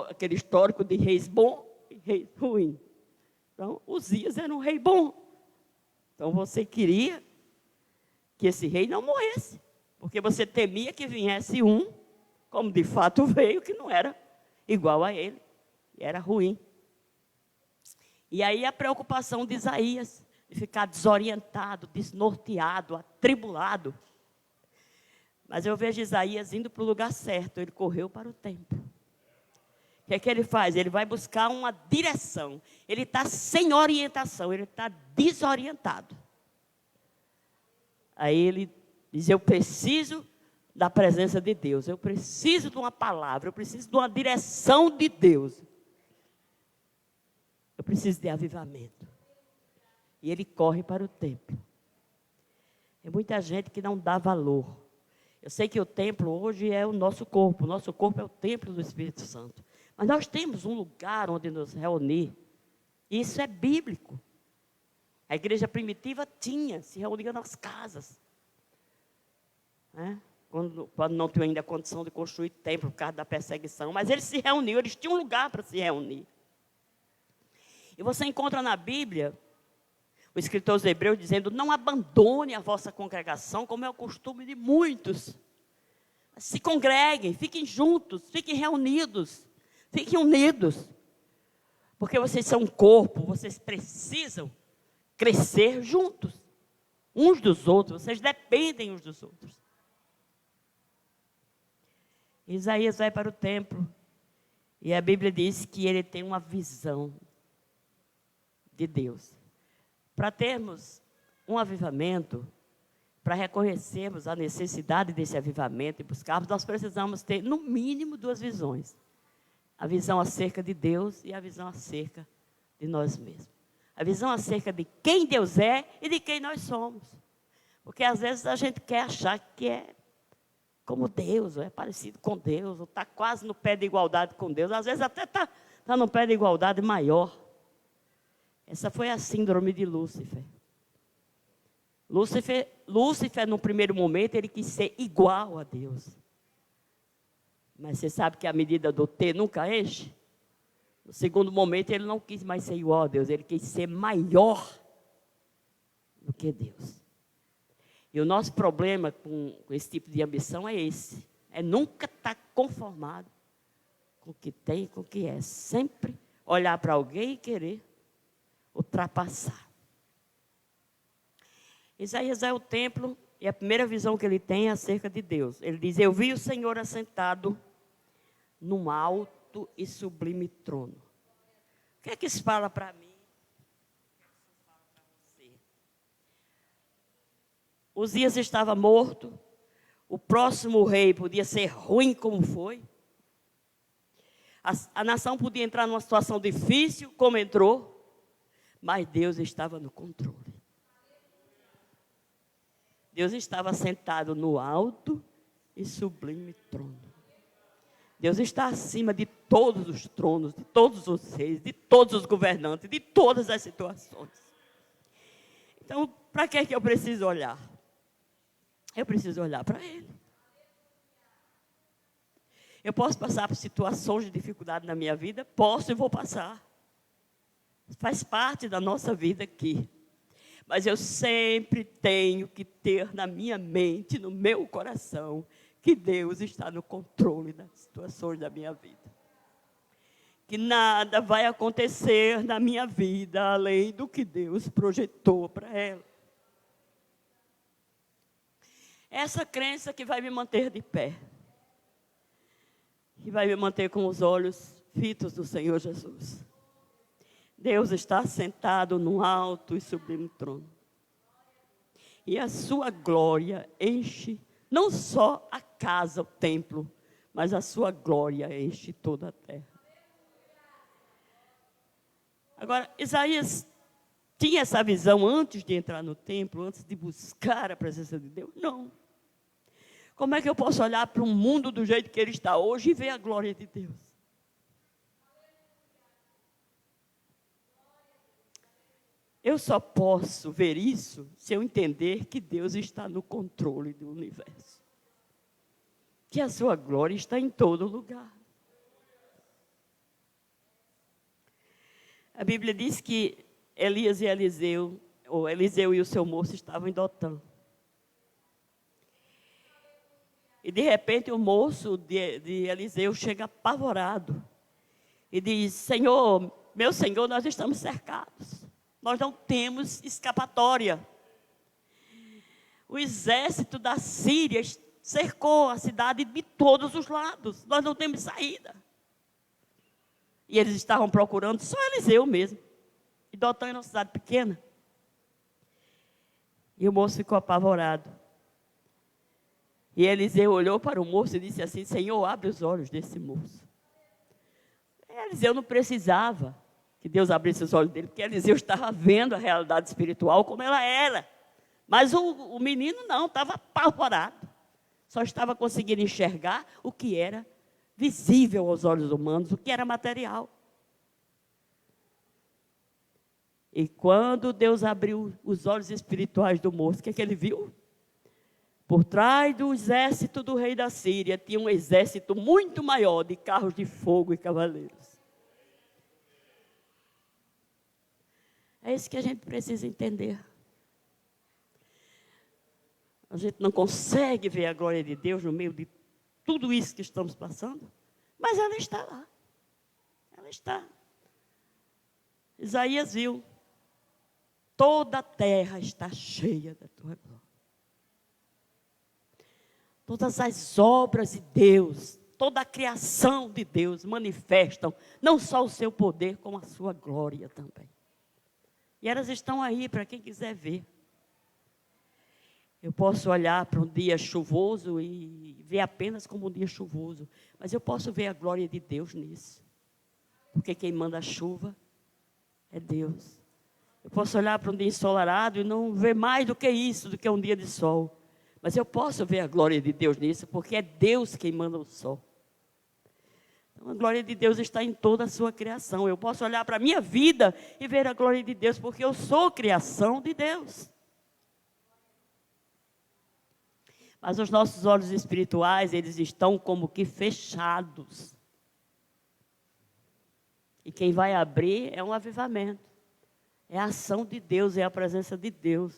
aquele histórico de reis bons e reis ruins. Então, Uzias era um rei bom. Então, você queria que esse rei não morresse, porque você temia que viesse um, como de fato veio, que não era igual a ele, e era ruim. E aí a preocupação de Isaías, de ficar desorientado, desnorteado, atribulado. Mas eu vejo Isaías indo para o lugar certo, ele correu para o templo. O que ele faz? Ele vai buscar uma direção. Ele está sem orientação, ele está desorientado. Aí ele diz, eu preciso da presença de Deus, eu preciso de uma palavra, eu preciso de uma direção de Deus. Eu preciso de avivamento. E ele corre para o templo. Tem muita gente que não dá valor. Eu sei que o templo hoje é o nosso corpo é o templo do Espírito Santo. Mas nós temos um lugar onde nos reunir. Isso é bíblico. A igreja primitiva se reunia nas casas. Né? Quando não tinha ainda condição de construir templo por causa da perseguição. Mas eles se reuniam, eles tinham um lugar para se reunir. E você encontra na Bíblia o escritor aos Hebreus dizendo, não abandone a vossa congregação, como é o costume de muitos. Se congreguem, fiquem juntos, fiquem reunidos, fiquem unidos. Porque vocês são um corpo, vocês precisam crescer juntos, uns dos outros, vocês dependem uns dos outros. Isaías vai para o templo, e a Bíblia diz que ele tem uma visão de Deus. Para termos um avivamento, para reconhecermos a necessidade desse avivamento e buscarmos, nós precisamos ter, no mínimo, 2 visões. A visão acerca de Deus e a visão acerca de nós mesmos. A visão acerca de quem Deus é e de quem nós somos. Porque, às vezes, a gente quer achar que é como Deus, ou é parecido com Deus, ou está quase no pé de igualdade com Deus. Às vezes, até está no pé de igualdade maior. Essa foi a síndrome de Lúcifer. Lúcifer, no primeiro momento, ele quis ser igual a Deus. Mas você sabe que a medida do T nunca enche? No segundo momento, ele não quis mais ser igual a Deus, ele quis ser maior do que Deus. E o nosso problema com esse tipo de ambição é esse. É nunca estar conformado com o que tem, com o que é. Sempre olhar para alguém e querer ultrapassar. Isaías é o templo, e a primeira visão que ele tem é acerca de Deus. Ele diz: eu vi o Senhor assentado num alto e sublime trono. O que é que isso fala para mim? O que é que isso fala para você? Uzias estava morto, o próximo rei podia ser ruim como foi. A nação podia entrar numa situação difícil, como entrou, mas Deus estava no controle. Deus estava sentado no alto e sublime trono. Deus está acima de todos os tronos, de todos os reis, de todos os governantes, de todas as situações. Então, para que é que eu preciso olhar? Eu preciso olhar para Ele. Eu posso passar por situações de dificuldade na minha vida? Posso e vou passar. Faz parte da nossa vida aqui. Mas eu sempre tenho que ter na minha mente, no meu coração, que Deus está no controle das situações da minha vida. Que nada vai acontecer na minha vida além do que Deus projetou para ela. Essa crença que vai me manter de pé. Que vai me manter com os olhos fitos do Senhor Jesus. Deus está sentado num alto e sublime trono. E a sua glória enche não só a casa, o templo, mas a sua glória enche toda a terra. Agora, Isaías tinha essa visão antes de entrar no templo, antes de buscar a presença de Deus? Não. Como é que eu posso olhar para um mundo do jeito que ele está hoje e ver a glória de Deus? Eu só posso ver isso se eu entender que Deus está no controle do universo. Que a sua glória está em todo lugar. A Bíblia diz que Elias e Eliseu, ou Eliseu e o seu moço estavam em Dotã. E de repente o moço de Eliseu chega apavorado. E diz: Senhor, meu Senhor, nós estamos cercados. Nós não temos escapatória. O exército da Síria cercou a cidade de todos os lados. Nós não temos saída. E eles estavam procurando só Eliseu mesmo. E Dotã era uma cidade pequena. E o moço ficou apavorado. E Eliseu olhou para o moço e disse assim: Senhor, abre os olhos desse moço. E Eliseu não precisava que Deus abrisse os olhos dele, porque Eliseu estava vendo a realidade espiritual como ela era. Mas o menino não, estava apavorado. Só estava conseguindo enxergar o que era visível aos olhos humanos, o que era material. E quando Deus abriu os olhos espirituais do moço, o que é que ele viu? Por trás do exército do rei da Síria, tinha um exército muito maior de carros de fogo e cavaleiros. É isso que a gente precisa entender. A gente não consegue ver a glória de Deus no meio de tudo isso que estamos passando, mas ela está lá. Ela está. Isaías viu: toda a terra está cheia da tua glória. Todas as obras de Deus, toda a criação de Deus manifestam não só o seu poder, como a sua glória também. E elas estão aí para quem quiser ver. Eu posso olhar para um dia chuvoso e ver apenas como um dia chuvoso. Mas eu posso ver a glória de Deus nisso. Porque quem manda a chuva é Deus. Eu posso olhar para um dia ensolarado e não ver mais do que isso, do que um dia de sol. Mas eu posso ver a glória de Deus nisso, porque é Deus quem manda o sol. Então, a glória de Deus está em toda a sua criação. Eu posso olhar para a minha vida e ver a glória de Deus, porque eu sou criação de Deus. Mas os nossos olhos espirituais, eles estão como que fechados. E quem vai abrir é um avivamento. É a ação de Deus, é a presença de Deus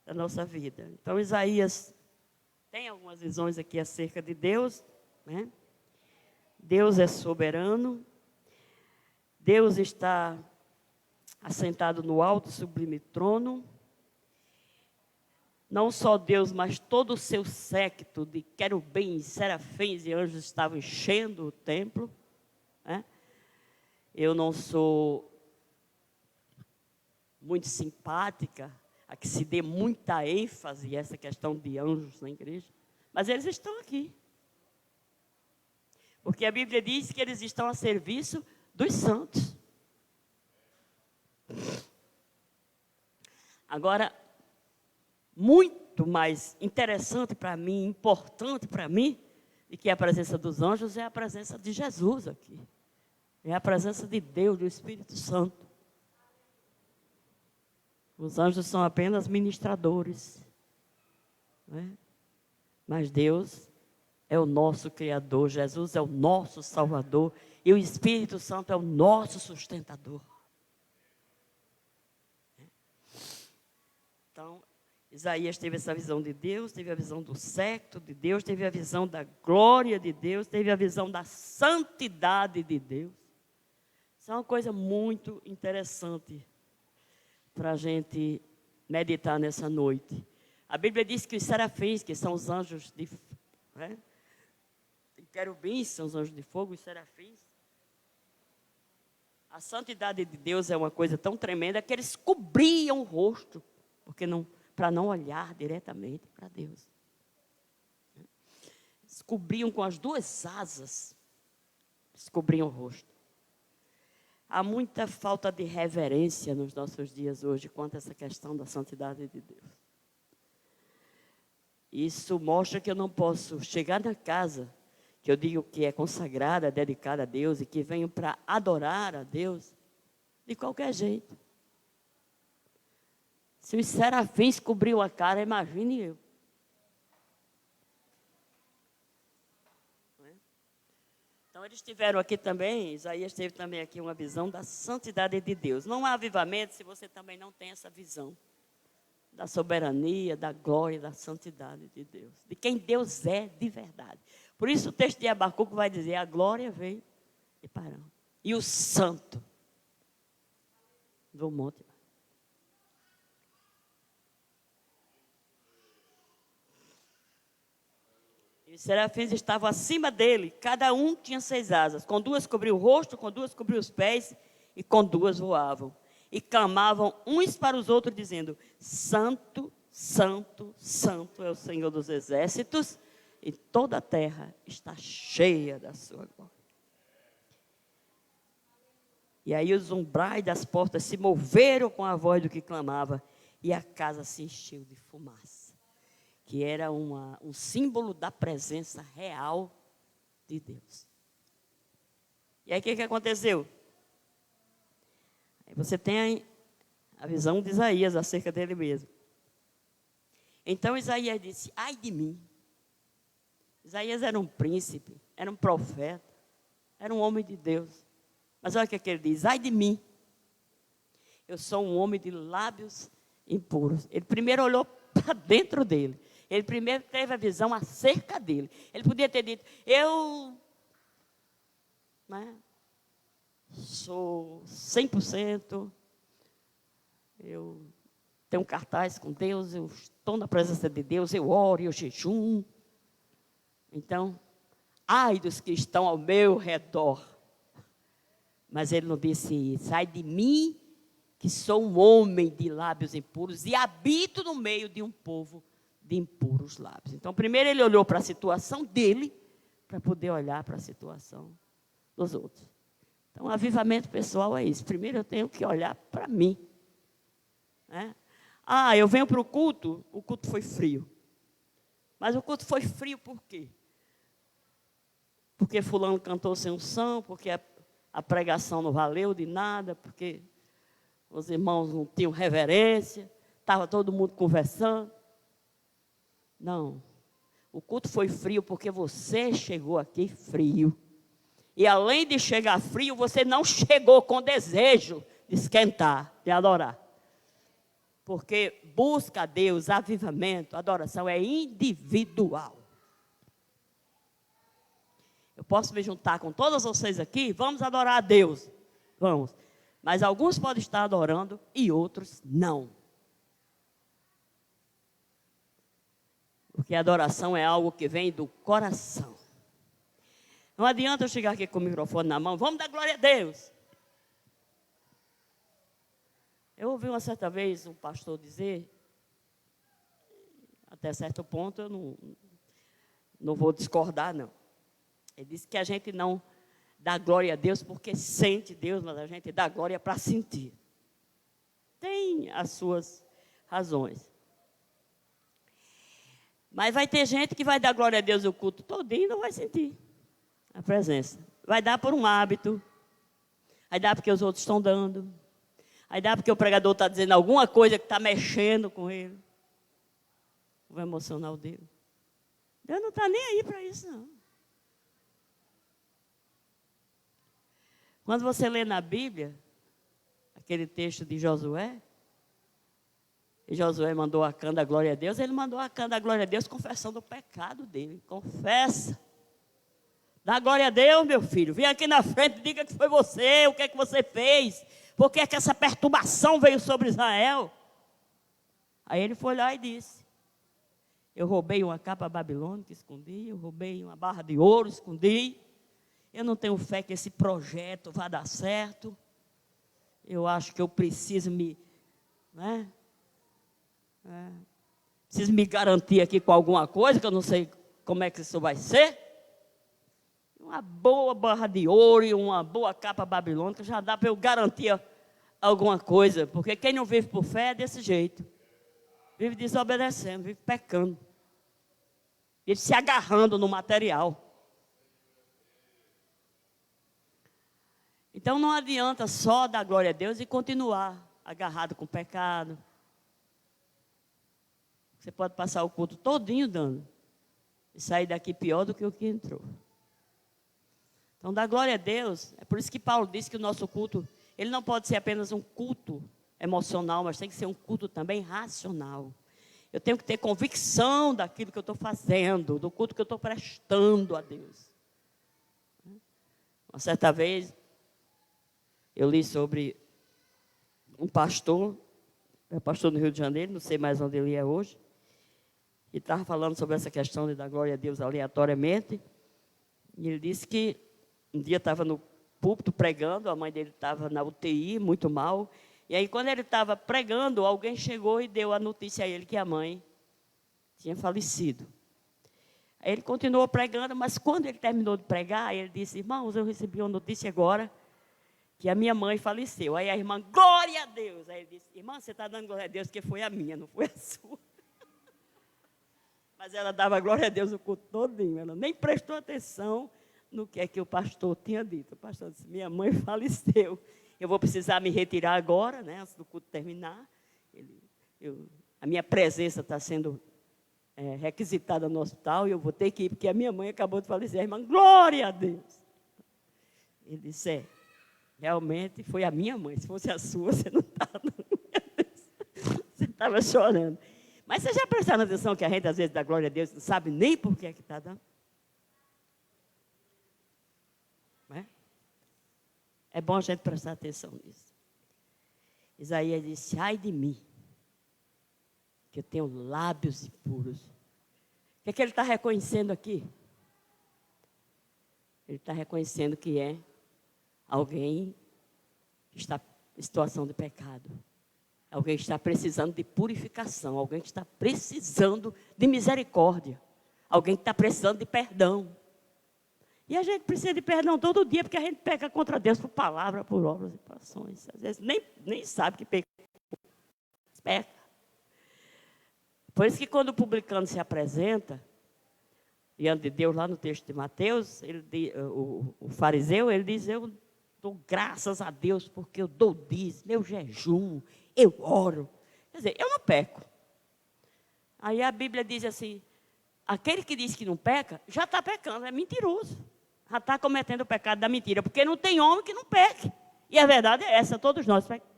na nossa vida. Então, Isaías tem algumas visões aqui acerca de Deus, né? Deus é soberano. Deus está assentado no alto e sublime trono. Não só Deus, mas todo o seu séquito de querubins, serafins e anjos estavam enchendo o templo, né? Eu não sou muito simpática a que se dê muita ênfase a essa questão de anjos na igreja, mas eles estão aqui. Porque a Bíblia diz que eles estão a serviço dos santos. Agora, muito mais interessante para mim, importante para mim, do que a presença dos anjos, é a presença de Jesus aqui. É a presença de Deus, do Espírito Santo. Os anjos são apenas ministradores, né? Mas Deus é o nosso Criador, Jesus é o nosso Salvador, e o Espírito Santo é o nosso sustentador. Então, Isaías teve essa visão de Deus, teve a visão do séquito de Deus, teve a visão da glória de Deus, teve a visão da santidade de Deus. Isso é uma coisa muito interessante para a gente meditar nessa noite. A Bíblia diz que os serafins, que são os anjos de, né? Querubins, são os anjos de fogo, os serafins. A santidade de Deus é uma coisa tão tremenda que eles cobriam o rosto, porque não, para não olhar diretamente para Deus. Eles cobriam com as duas asas, eles cobriam o rosto. Há muita falta de reverência nos nossos dias hoje quanto a essa questão da santidade de Deus. Isso mostra que eu não posso chegar na casa, que eu digo que é consagrada, dedicada a Deus, e que venho para adorar a Deus, de qualquer jeito. Se os serafins cobriam a cara, imagine eu. Então, eles tiveram aqui também, Isaías teve também aqui uma visão da santidade de Deus. Não há avivamento se você também não tem essa visão da soberania, da glória, da santidade de Deus. De quem Deus é de verdade. Por isso o texto de Abacuque vai dizer, a glória veio de Parã. E o santo do monte. E os serafins estavam acima dele, cada um tinha 6 asas. Com 2 cobriu o rosto, com 2 cobriu os pés, e com 2 voavam. E clamavam uns para os outros, dizendo, Santo, Santo, Santo é o Senhor dos exércitos, e toda a terra está cheia da sua glória. E aí os umbrais das portas se moveram com a voz do que clamava, e a casa se encheu de fumaça, que era um símbolo da presença real de Deus. E aí o que aconteceu? Aí você tem a visão de Isaías acerca dele mesmo. Então Isaías disse, ai de mim. Isaías era um príncipe, era um profeta, era um homem de Deus. Mas olha o que ele diz, ai de mim. Eu sou um homem de lábios impuros. Ele primeiro olhou para dentro dele. Ele primeiro teve a visão acerca dele. Ele podia ter dito, eu sou 100%, eu tenho um cartaz com Deus, eu estou na presença de Deus, eu oro, eu jejum. Então, ai dos que estão ao meu redor. Mas ele não disse, sai de mim, que sou um homem de lábios impuros e habito no meio de um povo de impuros lábios. Então, primeiro ele olhou para a situação dele, para poder olhar para a situação dos outros. Então, avivamento pessoal é isso. Primeiro eu tenho que olhar para mim. Né? Ah, eu venho para o culto foi frio. Mas o culto foi frio por quê? Porque fulano cantou sem unção, porque a pregação não valeu de nada, porque os irmãos não tinham reverência, estava todo mundo conversando. Não. O culto foi frio porque você chegou aqui frio. E além de chegar frio, você não chegou com desejo de esquentar, de adorar. Porque busca a Deus, avivamento, adoração é individual. Eu posso me juntar com todos vocês aqui, vamos adorar a Deus. Vamos. Mas alguns podem estar adorando e outros não. Porque a adoração é algo que vem do coração. Não adianta eu chegar aqui com o microfone na mão, vamos dar glória a Deus. Eu ouvi uma certa vez um pastor dizer, até certo ponto eu não vou discordar, não. Ele disse que a gente não dá glória a Deus porque sente Deus, mas a gente dá glória para sentir. Tem as suas razões. Mas vai ter gente que vai dar glória a Deus o culto todinho e não vai sentir a presença. Vai dar por um hábito, vai dar porque os outros estão dando, vai dar porque o pregador está dizendo alguma coisa que está mexendo com ele. O emocional dele. Deus não está nem aí para isso, não. Quando você lê na Bíblia, aquele texto de Josué, e Josué mandou Acã dar glória a Deus, ele mandou Acã dar glória a Deus confessando o pecado dele. Confessa. Dá glória a Deus, meu filho. Vem aqui na frente e diga que foi você, o que é que você fez. Por que é que essa perturbação veio sobre Israel? Aí ele foi lá e disse, eu roubei uma capa babilônica, escondi, eu roubei uma barra de ouro, escondi. Eu não tenho fé que esse projeto vá dar certo. Eu acho que eu preciso preciso me garantir aqui com alguma coisa, que eu não sei como é que isso vai ser. Uma boa barra de ouro e uma boa capa babilônica já dá para eu garantir alguma coisa. Porque quem não vive por fé é desse jeito. Vive desobedecendo, vive pecando. Vive se agarrando no material. Então não adianta só dar glória a Deus e continuar agarrado com o pecado. Você pode passar o culto todinho dando e sair daqui pior do que o que entrou. Então, dar glória a Deus, é por isso que Paulo disse que o nosso culto, ele não pode ser apenas um culto emocional, mas tem que ser um culto também racional. Eu tenho que ter convicção daquilo que eu estou fazendo, do culto que eu estou prestando a Deus. Uma certa vez, eu li sobre um pastor, é pastor no Rio de Janeiro, não sei mais onde ele é hoje, e estava falando sobre essa questão de dar glória a Deus aleatoriamente, e ele disse que um dia estava no púlpito pregando, a mãe dele estava na UTI, muito mal, e aí quando ele estava pregando, alguém chegou e deu a notícia a ele que a mãe tinha falecido. Aí ele continuou pregando, mas quando ele terminou de pregar, ele disse, irmãos, eu recebi uma notícia agora, que a minha mãe faleceu. Aí a irmã, glória a Deus. Aí ele disse, irmã, você está dando glória a Deus, porque foi a minha, não foi a sua. Mas ela dava glória a Deus o culto todinho, ela nem prestou atenção no que é que o pastor tinha dito. O pastor disse, minha mãe faleceu, eu vou precisar me retirar agora, né, antes do culto terminar. A minha presença está sendo requisitada no hospital e eu vou ter que ir, porque a minha mãe acabou de falecer. A irmã, glória a Deus. Ele disse, realmente foi a minha mãe, se fosse a sua, você não estava, você estava chorando. Mas você já prestaram atenção que a gente às vezes dá glória a Deus, não sabe nem por que é que está dando? É bom a gente prestar atenção nisso. Isaías disse, ai de mim, que eu tenho lábios impuros. O que ele está reconhecendo aqui? Ele está reconhecendo que é alguém que está em situação de pecado. Alguém que está precisando de purificação, alguém que está precisando de misericórdia, alguém que está precisando de perdão. E a gente precisa de perdão todo dia, porque a gente peca contra Deus por palavra, por obras e por ações. Às vezes nem sabe que peca. Por isso que quando o publicano se apresenta diante de Deus, lá no texto de Mateus, o fariseu, ele diz: eu dou graças a Deus porque eu dou dízimo, eu jejum, eu oro. Quer dizer, eu não peco. Aí a Bíblia diz assim: aquele que diz que não peca, já está pecando, é mentiroso. Já está cometendo o pecado da mentira, porque não tem homem que não peque. E a verdade é essa, todos nós pecamos.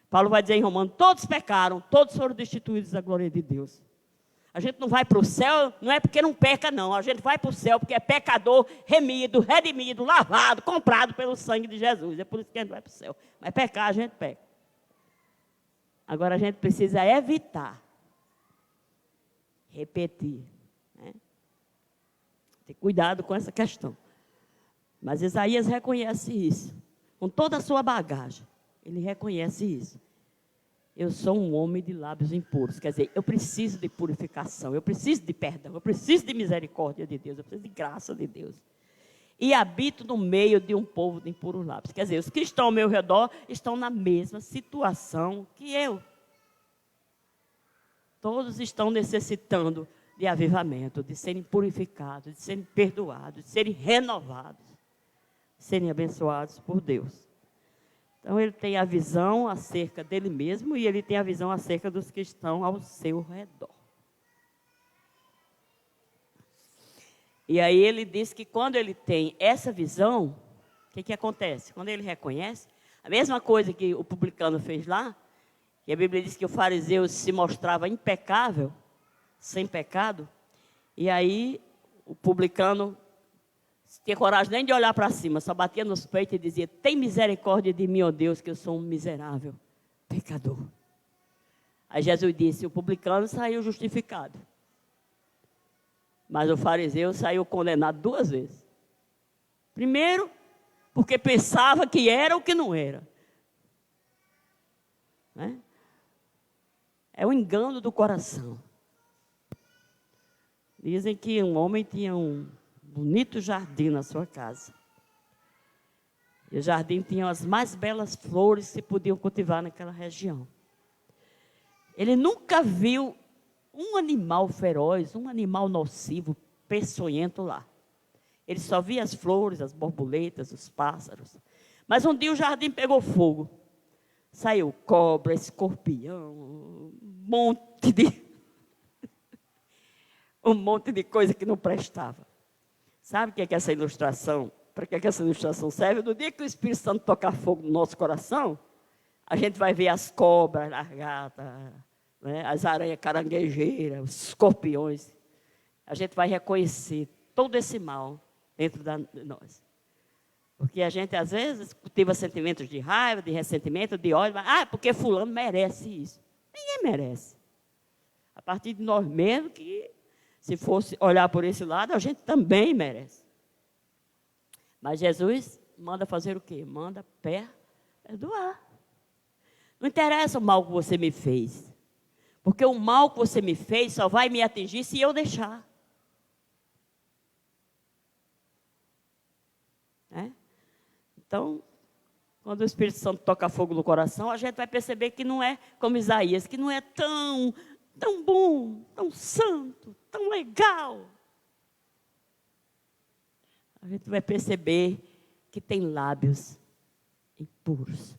Paulo vai dizer em Romanos: todos pecaram, todos foram destituídos da glória de Deus. A gente não vai para o céu, não é porque não peca, não. A gente vai para o céu porque é pecador, remido, redimido, lavado, comprado pelo sangue de Jesus. É por isso que a gente vai para o céu. Mas pecar, a gente peca. Agora a gente precisa evitar repetir. Né? Ter cuidado com essa questão. Mas Isaías reconhece isso. Com toda a sua bagagem, ele reconhece isso. Eu sou um homem de lábios impuros. Quer dizer, eu preciso de purificação, eu preciso de perdão, eu preciso de misericórdia de Deus, eu preciso de graça de Deus. E habito no meio de um povo de impuros lábios. Quer dizer, os que estão ao meu redor estão na mesma situação que eu. Todos estão necessitando de avivamento, de serem purificados, de serem perdoados, de serem renovados, de serem abençoados por Deus. Então, ele tem a visão acerca dele mesmo e ele tem a visão acerca dos que estão ao seu redor. E aí ele diz que quando ele tem essa visão, o que acontece? Quando ele reconhece, a mesma coisa que o publicano fez lá, que a Bíblia diz que o fariseu se mostrava impecável, sem pecado, e aí o publicano não tinha coragem nem de olhar para cima, só batia nos peitos e dizia: tem misericórdia de mim, ó Deus, que eu sou um miserável pecador. Aí Jesus disse: o publicano saiu justificado, mas o fariseu saiu condenado 2 vezes. Primeiro, porque pensava que era o que não era. Né? É o engano do coração. Dizem que um homem tinha um bonito jardim na sua casa. E o jardim tinha as mais belas flores que se podiam cultivar naquela região. Ele nunca viu um animal feroz, um animal nocivo, peçonhento lá. Ele só via as flores, as borboletas, os pássaros. Mas um dia o jardim pegou fogo. Saiu cobra, escorpião, um monte de coisa que não prestava. Sabe o que é essa ilustração? Para que essa ilustração serve? No dia que o Espírito Santo tocar fogo no nosso coração, a gente vai ver as cobras, largatas, né, as aranhas caranguejeiras, os escorpiões. A gente vai reconhecer todo esse mal dentro de nós. Porque a gente, às vezes, cultiva sentimentos de raiva, de ressentimento, de ódio. Porque fulano merece isso. Ninguém merece. A partir de nós mesmos, que se fosse olhar por esse lado, a gente também merece. Mas Jesus manda fazer o quê? Manda perdoar. Não interessa o mal que você me fez. Porque o mal que você me fez só vai me atingir se eu deixar. Então, quando o Espírito Santo toca fogo no coração, a gente vai perceber que não é como Isaías, que não é tão bom, tão santo, tão legal. A gente vai perceber que tem lábios impuros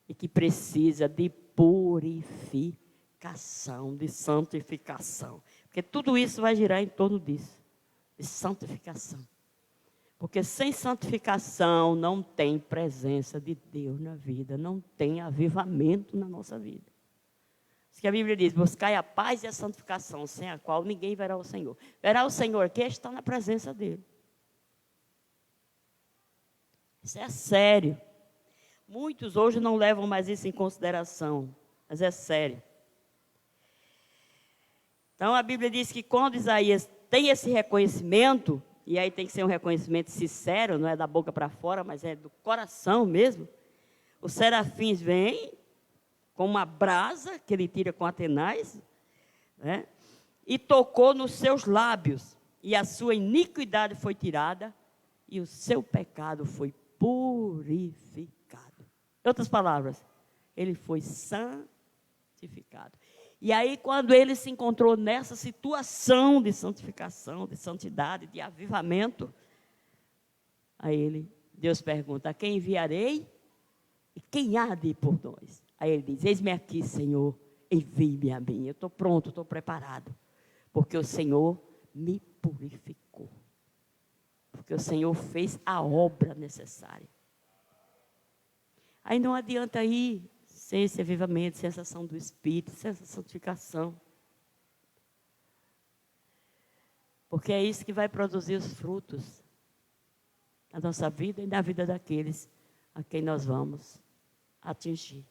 e que precisa de purificação, de santificação. Porque tudo isso vai girar em torno disso, de santificação. Porque sem santificação não tem presença de Deus na vida, não tem avivamento na nossa vida. Isso que a Bíblia diz: buscai a paz e a santificação, sem a qual ninguém verá o Senhor. Verá o Senhor que está na presença dele. Isso é sério. Muitos hoje não levam mais isso em consideração, mas é sério. Então a Bíblia diz que quando Isaías tem esse reconhecimento, e aí tem que ser um reconhecimento sincero, não é da boca para fora, mas é do coração mesmo. os serafins vêm com uma brasa que ele tira com Atenais, né? E tocou nos seus lábios, e a sua iniquidade foi tirada, e o seu pecado foi purificado. Em outras palavras, ele foi santificado. E aí, quando ele se encontrou nessa situação de santificação, de santidade, de avivamento, aí Deus pergunta: a quem enviarei? E quem há de ir por nós? Aí ele diz: eis-me aqui, Senhor, envie-me a mim. Eu estou pronto, estou preparado, porque o Senhor me purificou. Porque o Senhor fez a obra necessária. Aí não adianta ir sem esse avivamento, sem essa ação do Espírito, sem essa santificação. Porque é isso que vai produzir os frutos na nossa vida e na vida daqueles a quem nós vamos atingir.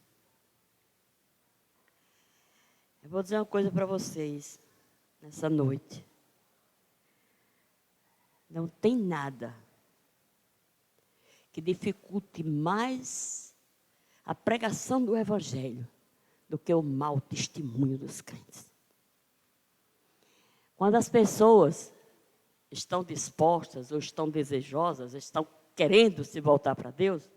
Eu vou dizer uma coisa para vocês nessa noite. Não tem nada que dificulte mais a pregação do Evangelho do que o mau testemunho dos crentes. Quando as pessoas estão dispostas ou estão desejosas, estão querendo se voltar para Deus,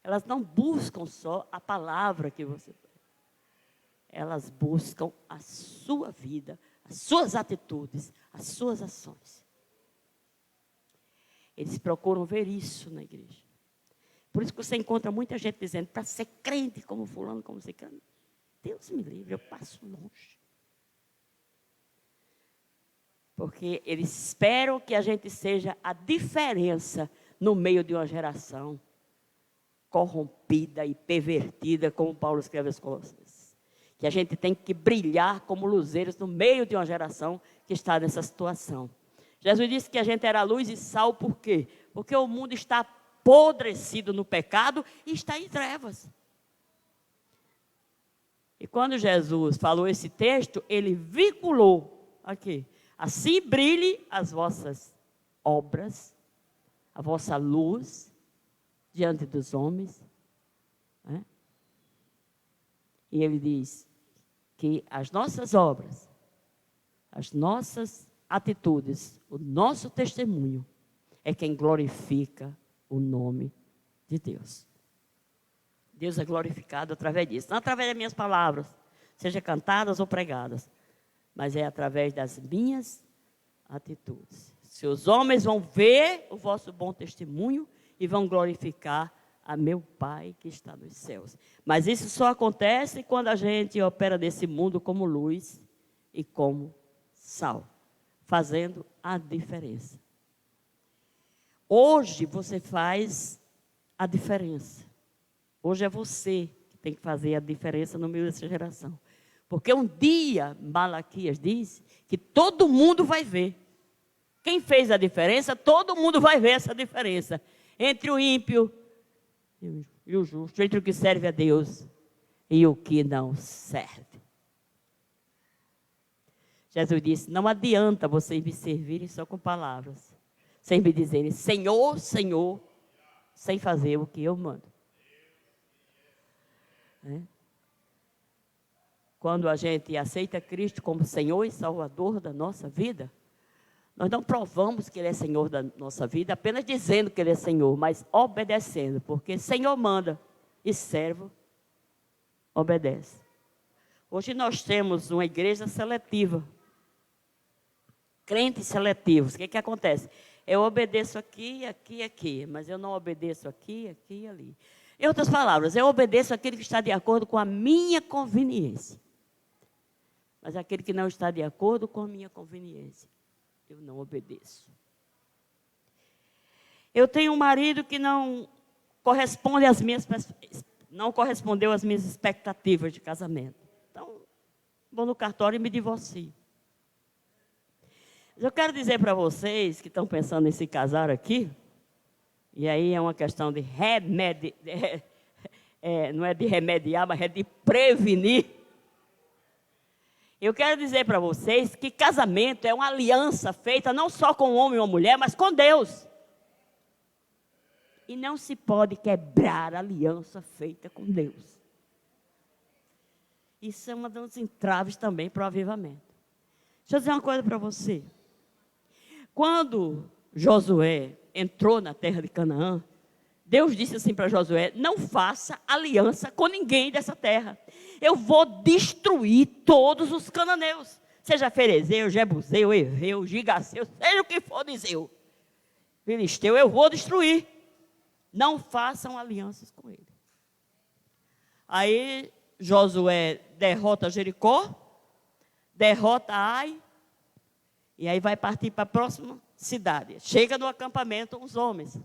elas não buscam só a palavra que você tem. Elas buscam a sua vida, as suas atitudes, as suas ações. Eles procuram ver isso na igreja. Por isso que você encontra muita gente dizendo: para ser crente como fulano, como ciclano, Deus me livre, eu passo longe. Porque eles esperam que a gente seja a diferença no meio de uma geração corrompida e pervertida, como Paulo escreve aos Colossenses. Que a gente tem que brilhar como luzeiros no meio de uma geração que está nessa situação. Jesus disse que a gente era luz e sal, por quê? Porque o mundo está apodrecido no pecado e está em trevas. E quando Jesus falou esse texto, ele vinculou aqui: assim brilhe as vossas obras, a vossa luz diante dos homens. Né? E ele diz que as nossas obras, as nossas atitudes, o nosso testemunho é quem glorifica o nome de Deus. Deus é glorificado através disso. Não através das minhas palavras, seja cantadas ou pregadas, mas é através das minhas atitudes. Se os homens vão ver o vosso bom testemunho e vão glorificar a meu Pai que está nos céus. Mas isso só acontece quando a gente opera nesse mundo como luz e como sal, fazendo a diferença. Hoje você faz a diferença. Hoje é você que tem que fazer a diferença no meio dessa geração. Porque um dia, Malaquias diz, que todo mundo vai ver. Quem fez a diferença, todo mundo vai ver essa diferença. Entre o ímpio e o justo, entre o que serve a Deus e o que não serve. Jesus disse: não adianta vocês me servirem só com palavras, sem me dizerem Senhor, Senhor, sem fazer o que eu mando. Quando a gente aceita Cristo como Senhor e Salvador da nossa vida, nós não provamos que Ele é Senhor da nossa vida apenas dizendo que Ele é Senhor, mas obedecendo, porque Senhor manda e servo obedece. Hoje nós temos uma igreja seletiva, crentes seletivos. O que acontece? Eu obedeço aqui, aqui, aqui, mas eu não obedeço aqui, aqui e ali. Em outras palavras, eu obedeço aquele que está de acordo com a minha conveniência. Mas aquele que não está de acordo com a minha conveniência, eu não obedeço. Eu tenho um marido que não correspondeu às minhas expectativas de casamento. Então, vou no cartório e me divorcio. Mas eu quero dizer para vocês que estão pensando em se casar aqui, e aí é uma questão de não é de remediar, mas é de prevenir. Eu quero dizer para vocês que casamento é uma aliança feita não só com um homem ou uma mulher, mas com Deus. E não se pode quebrar a aliança feita com Deus. Isso é uma das entraves também para o avivamento. Deixa eu dizer uma coisa para você. Quando Josué entrou na terra de Canaã, Deus disse assim para Josué: não faça aliança com ninguém dessa terra. Eu vou destruir todos os cananeus. Seja ferezeu, jebuseu, eveu, gigaceu, seja o que for dizeu. Filisteu, eu vou destruir. Não façam alianças com ele. Aí Josué derrota Jericó, derrota Ai, e aí vai partir para a próxima cidade. Chega no acampamento uns homens.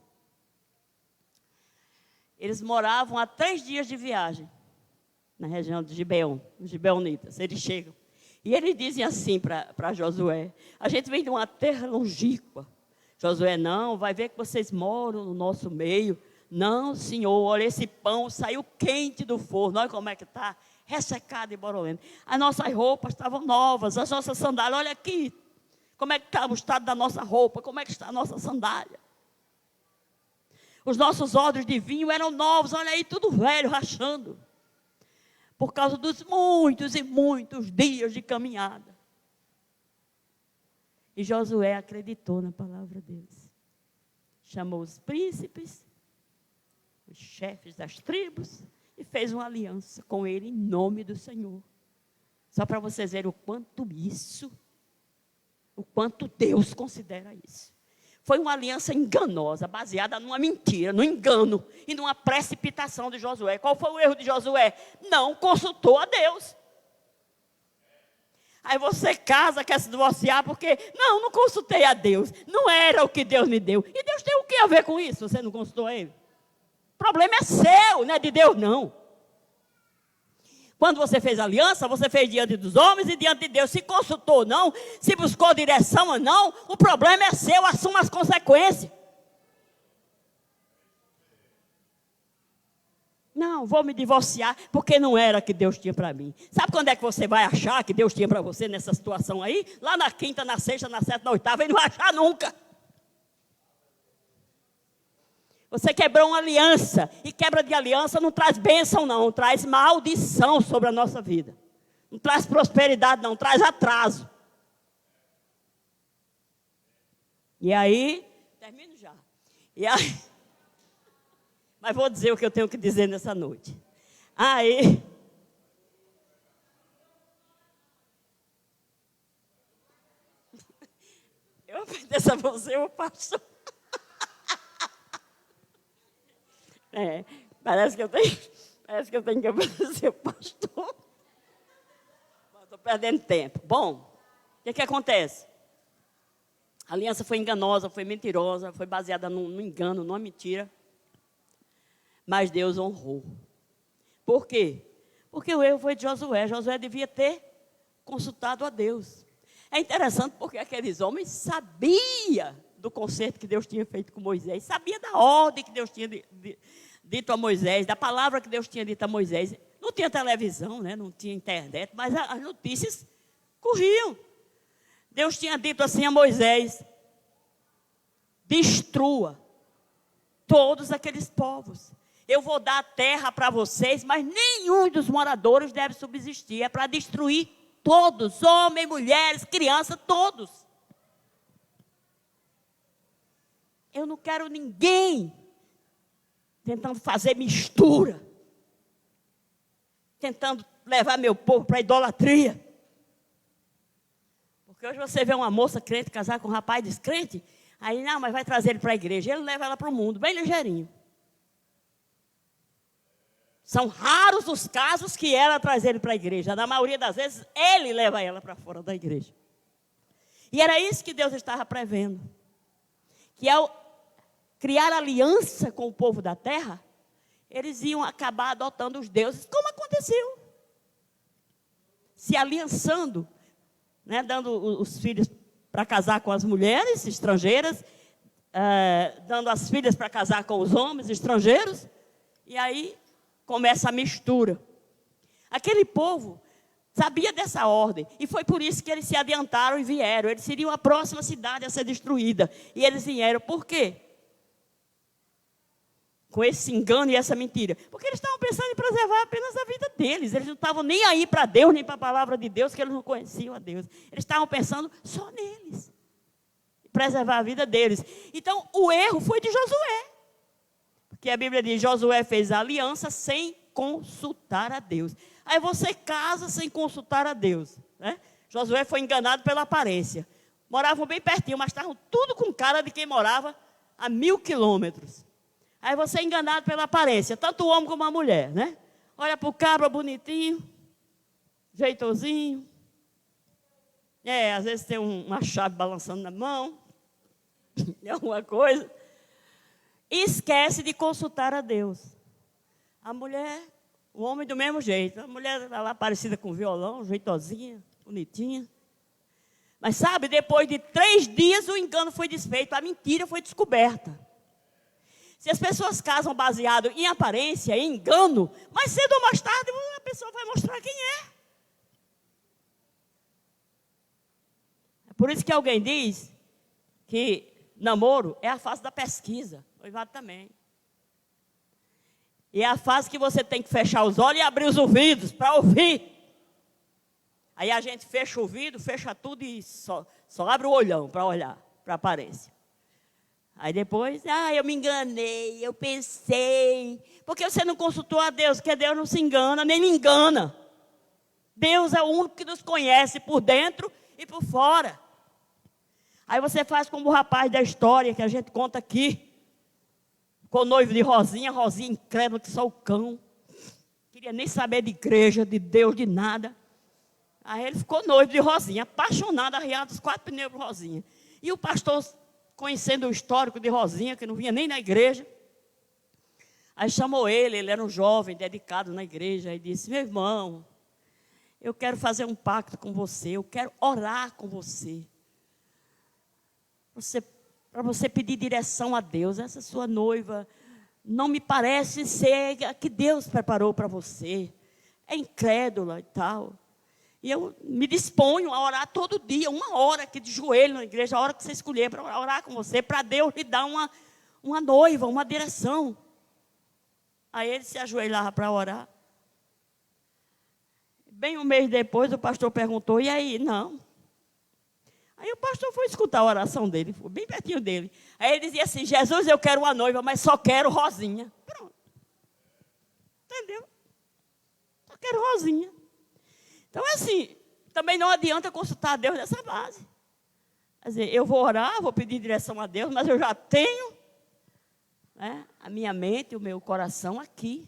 Eles moravam a 3 dias de viagem, na região de Gibeon, os gibeonitas. Eles chegam. E eles dizem assim para Josué: a gente vem de uma terra longínqua. Josué: não, vai ver que vocês moram no nosso meio. Não, senhor, olha, esse pão saiu quente do forno. Olha como é que está, ressecado e borolento. As nossas roupas estavam novas, as nossas sandálias, olha aqui. Como é que está o estado da nossa roupa, como é que está a nossa sandália. Os nossos odres de vinho eram novos, olha aí, tudo velho, rachando. Por causa dos muitos e muitos dias de caminhada. E Josué acreditou na palavra deles. Chamou os príncipes, os chefes das tribos, e fez uma aliança com ele em nome do Senhor. Só para vocês verem o quanto Deus considera isso. Foi uma aliança enganosa, baseada numa mentira, no engano e numa precipitação de Josué. Qual foi o erro de Josué? Não consultou a Deus. Aí você casa, quer se divorciar, porque não consultei a Deus. Não era o que Deus me deu. E Deus tem o que a ver com isso? Você não consultou a Ele? O problema é seu, não é de Deus, não. Quando você fez aliança, você fez diante dos homens e diante de Deus. Se consultou ou não, se buscou direção ou não, o problema é seu, assuma as consequências. Não, vou me divorciar, porque não era que Deus tinha para mim. Sabe quando é que você vai achar que Deus tinha para você nessa situação aí? Lá na 5ª, na 6ª, na 7ª, na 8ª, ele não vai achar nunca. Você quebrou uma aliança, e quebra de aliança não traz bênção não, traz maldição sobre a nossa vida. Não traz prosperidade não, traz atraso. E aí, termino já. E aí, mas vou dizer o que eu tenho que dizer nessa noite. Aí, eu apeteço a você, o pastor. Parece que eu tenho que obedecer o pastor. Estou perdendo tempo. Bom, o que acontece? A aliança foi enganosa, foi mentirosa, foi baseada no engano, numa mentira. Mas Deus honrou. Por quê? Porque o erro foi de Josué. Josué devia ter consultado a Deus. É interessante porque aqueles homens sabiam do concerto que Deus tinha feito com Moisés, sabia da ordem que Deus tinha dito a Moisés, da palavra que Deus tinha dito a Moisés. Não tinha televisão, né? Não tinha internet, mas as notícias corriam. Deus tinha dito assim a Moisés: destrua todos aqueles povos. Eu vou dar a terra para vocês, mas nenhum dos moradores deve subsistir. É para destruir todos, homens, mulheres, crianças, todos. Eu não quero ninguém tentando fazer mistura, tentando levar meu povo para a idolatria. Porque hoje você vê uma moça crente casar com um rapaz descrente, aí não, mas vai trazer ele para a igreja, ele leva ela para o mundo, bem ligeirinho. São raros os casos que ela traz ele para a igreja. Na maioria das vezes, ele leva ela para fora da igreja. E era isso que Deus estava prevendo. Que ao criar aliança com o povo da terra, eles iam acabar adotando os deuses, como aconteceu. Se aliançando, né, dando os filhos para casar com as mulheres estrangeiras, dando as filhas para casar com os homens estrangeiros, e aí começa a mistura. Aquele povo sabia dessa ordem, e foi por isso que eles se adiantaram e vieram. Eles seriam a próxima cidade a ser destruída, e eles vieram. Por quê? com esse engano e essa mentira? Porque eles estavam pensando em preservar apenas a vida deles. Eles não estavam nem aí para Deus, nem para a palavra de Deus, que eles não conheciam a Deus. Eles estavam pensando só neles. Preservar a vida deles. Então, o erro foi de Josué. Porque a Bíblia diz, Josué fez a aliança sem consultar a Deus. Aí você casa sem consultar a Deus, né? Josué foi enganado pela aparência. Moravam bem pertinho, mas estavam tudo com cara de quem morava a 1000 quilômetros. Aí você é enganado pela aparência, tanto o homem como a mulher, né? Olha para o cabra bonitinho, jeitosinho. Às vezes tem uma chave balançando na mão, alguma coisa. E esquece de consultar a Deus. A mulher, o homem do mesmo jeito. A mulher está lá parecida com violão, jeitosinha, bonitinha. Mas sabe, depois de 3 dias o engano foi desfeito, a mentira foi descoberta. Se as pessoas casam baseado em aparência, em engano, mais cedo ou mais tarde a pessoa vai mostrar quem é. É por isso que alguém diz que namoro é a fase da pesquisa, noivado também. E é a fase que você tem que fechar os olhos e abrir os ouvidos para ouvir. Aí a gente fecha o ouvido, fecha tudo e só abre o olhão para olhar para a aparência. Aí depois, eu me enganei, eu pensei. Porque você não consultou a Deus, porque Deus não se engana, nem me engana. Deus é o único que nos conhece por dentro e por fora. Aí você faz como o rapaz da história que a gente conta aqui. Com o noivo de Rosinha, Rosinha incrédula que só o cão. Queria nem saber de igreja, de Deus, de nada. Aí ele ficou noivo de Rosinha, apaixonado, arriado os 4 pneus por Rosinha. E o pastor, conhecendo o histórico de Rosinha, que não vinha nem na igreja, aí chamou ele era um jovem, dedicado na igreja, e disse, meu irmão, eu quero fazer um pacto com você, eu quero orar com você. Para você pedir direção a Deus. Essa sua noiva não me parece ser a que Deus preparou para você. É incrédula e tal. E eu me disponho a orar todo dia, 1 hora aqui de joelho na igreja, a hora que você escolher para orar com você, para Deus lhe dar uma noiva, uma direção. Aí ele se ajoelhava para orar. Bem um mês depois, o pastor perguntou, e aí? Não. Aí o pastor foi escutar a oração dele, ficou bem pertinho dele. Aí ele dizia assim, Jesus, eu quero uma noiva, mas só quero Rosinha. Pronto. Entendeu? Só quero Rosinha. Então, assim, também não adianta consultar a Deus nessa base. Quer dizer, eu vou orar, vou pedir direção a Deus, mas eu já tenho, né, a minha mente, o meu coração aqui.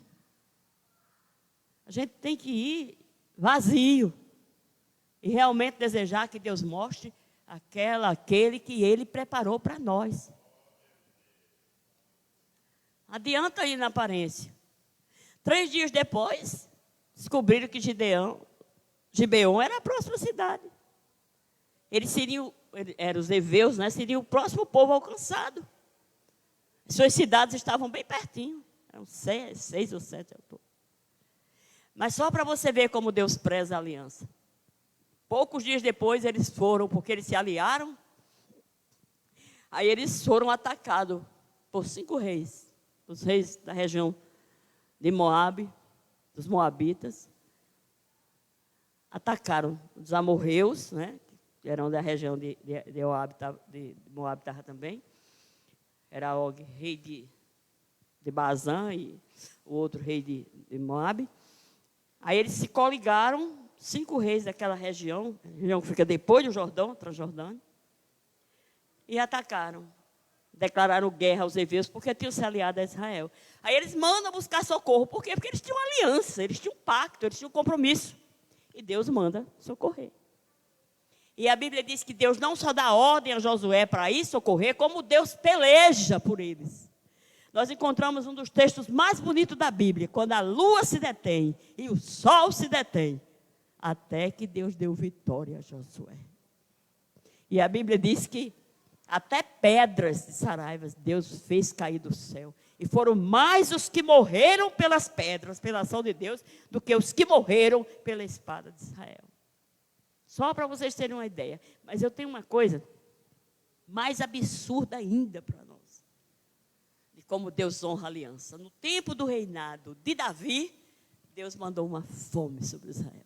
A gente tem que ir vazio e realmente desejar que Deus mostre aquele que Ele preparou para nós. Adianta ir na aparência. 3 dias depois, descobriram que Gibeon era a próxima cidade. Eles eram os heveus, né? Seriam o próximo povo alcançado. Suas cidades estavam bem pertinho. Eram 6 ou 7 ao todo. Mas só para você ver como Deus preza a aliança. Poucos dias depois eles foram, porque eles se aliaram. Aí eles foram atacados por 5 reis. Os reis da região de Moabe, dos Moabitas. Atacaram os amorreus, né, que eram da região de Moabe estava também. Era Og, rei de Bazã, e o outro rei de Moabe. Aí eles se coligaram, 5 reis daquela região que fica depois do Jordão, Transjordânia, e atacaram. Declararam guerra aos heveus, porque tinham se aliado a Israel. Aí eles mandam buscar socorro. Por quê? Porque eles tinham aliança, eles tinham pacto, eles tinham compromisso. E Deus manda socorrer. E a Bíblia diz que Deus não só dá ordem a Josué para ir socorrer, como Deus peleja por eles. Nós encontramos um dos textos mais bonitos da Bíblia, quando a lua se detém e o sol se detém, até que Deus deu vitória a Josué. E a Bíblia diz que até pedras de saraivas Deus fez cair do céu. E foram mais os que morreram pelas pedras, pela ação de Deus, do que os que morreram pela espada de Israel. Só para vocês terem uma ideia. Mas eu tenho uma coisa mais absurda ainda para nós. De como Deus honra a aliança. No tempo do reinado de Davi, Deus mandou uma fome sobre Israel.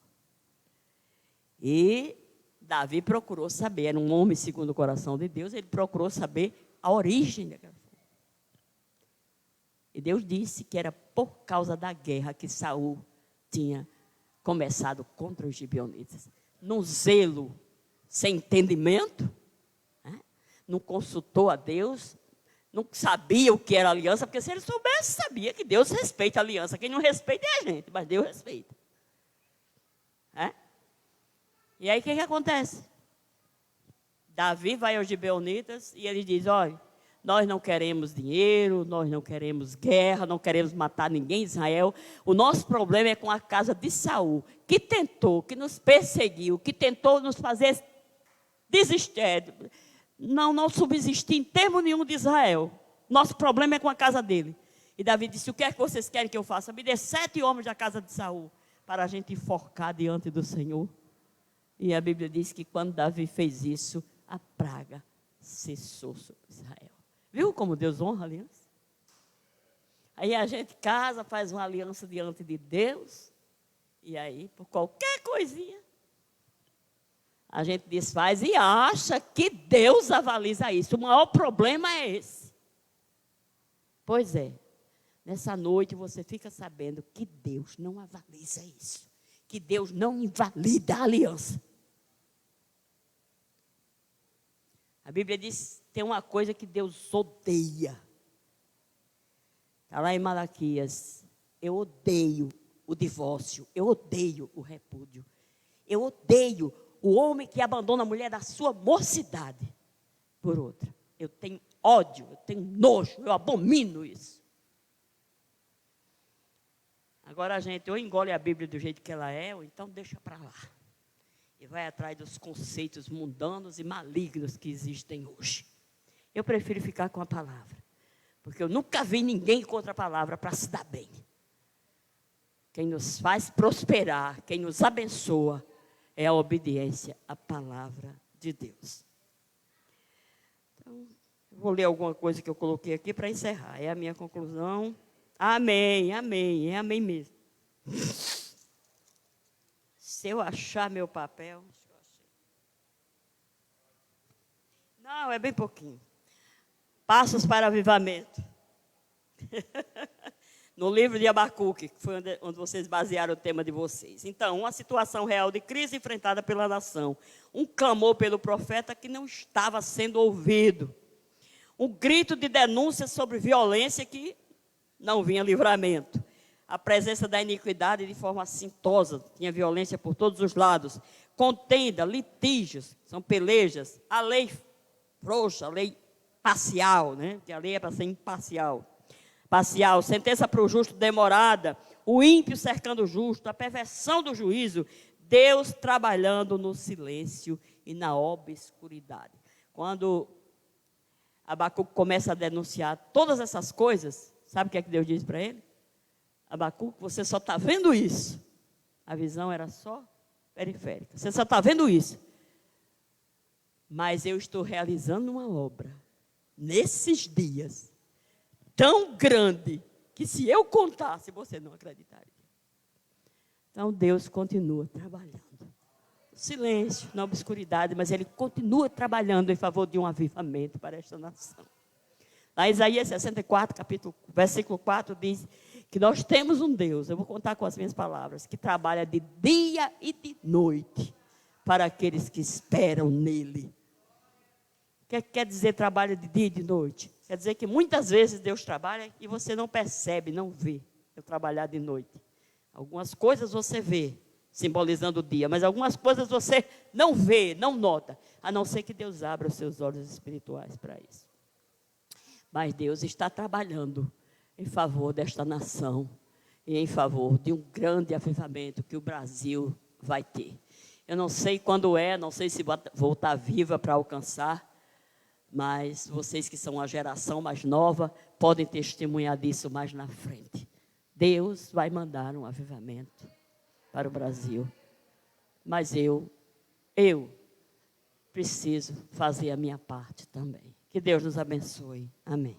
E Davi procurou saber, era um homem segundo o coração de Deus, ele procurou saber a origem daquela fome. E Deus disse que era por causa da guerra que Saul tinha começado contra os gibeonitas. Num zelo sem entendimento, né? Não consultou a Deus, não sabia o que era aliança, porque se ele soubesse, sabia que Deus respeita a aliança. Quem não respeita é a gente, mas Deus respeita. E aí o que acontece? Davi vai aos gibeonitas e ele diz, olha, nós não queremos dinheiro, nós não queremos guerra, não queremos matar ninguém em Israel. O nosso problema é com a casa de Saul, que tentou, que nos perseguiu, que tentou nos fazer desistir, não subsistir em termo nenhum de Israel. Nosso problema é com a casa dele. E Davi disse, o que é que vocês querem que eu faça? Me dê 7 homens da casa de Saul, para a gente enforcar diante do Senhor. E a Bíblia diz que quando Davi fez isso, a praga cessou sobre Israel. Viu como Deus honra a aliança? Aí a gente casa, faz uma aliança diante de Deus, e aí, por qualquer coisinha, a gente desfaz e acha que Deus avaliza isso. O maior problema é esse. Pois é, nessa noite você fica sabendo que Deus não avaliza isso. Que Deus não invalida a aliança. A Bíblia diz, tem uma coisa que Deus odeia. Está lá em Malaquias. Eu odeio o divórcio. Eu odeio o repúdio. Eu odeio o homem que abandona a mulher da sua mocidade por outra. Eu tenho ódio, eu tenho nojo, eu abomino isso. Agora a gente ou engole a Bíblia do jeito que ela é, ou então deixa para lá. E vai atrás dos conceitos mundanos e malignos que existem hoje. Eu prefiro ficar com a palavra. Porque eu nunca vi ninguém contra a palavra para se dar bem. Quem nos faz prosperar, quem nos abençoa, é a obediência à palavra de Deus. Então, eu vou ler alguma coisa que eu coloquei aqui para encerrar. É a minha conclusão. Amém, amém, é amém mesmo. Se eu achar meu papel. Não, é bem pouquinho. Passos para avivamento. No livro de Abacuque, que foi onde vocês basearam o tema de vocês. Então, uma situação real de crise enfrentada pela nação. Um clamor pelo profeta que não estava sendo ouvido. Um grito de denúncia sobre violência que não vinha livramento. A presença da iniquidade de forma assintosa. Tinha violência por todos os lados. Contenda, litígios, são pelejas. A lei frouxa, a lei parcial, né? Que a lei é para ser imparcial. Parcial, sentença para o justo demorada, o ímpio cercando o justo, a perversão do juízo, Deus trabalhando no silêncio e na obscuridade. Quando Abacuque começa a denunciar todas essas coisas, sabe o que é que Deus diz para ele? Abacuque, você só está vendo isso. A visão era só periférica. Você só está vendo isso. Mas eu estou realizando uma obra nesses dias tão grande que se eu contasse, você não acreditaria. Então Deus continua trabalhando. No silêncio, na obscuridade, mas Ele continua trabalhando em favor de um avivamento para esta nação. Lá em Isaías 64, versículo 4, diz que nós temos um Deus, eu vou contar com as minhas palavras, que trabalha de dia e de noite para aqueles que esperam nele. O que quer dizer trabalha de dia e de noite? Quer dizer que muitas vezes Deus trabalha e você não percebe, não vê eu trabalhar de noite. Algumas coisas você vê, simbolizando o dia, mas algumas coisas você não vê, não nota, a não ser que Deus abra os seus olhos espirituais para isso. Mas Deus está trabalhando em favor desta nação e em favor de um grande avivamento que o Brasil vai ter. Eu não sei quando não sei se vou estar viva para alcançar, mas vocês que são a geração mais nova podem testemunhar disso mais na frente. Deus vai mandar um avivamento para o Brasil. Mas eu preciso fazer a minha parte também. Que Deus nos abençoe. Amém.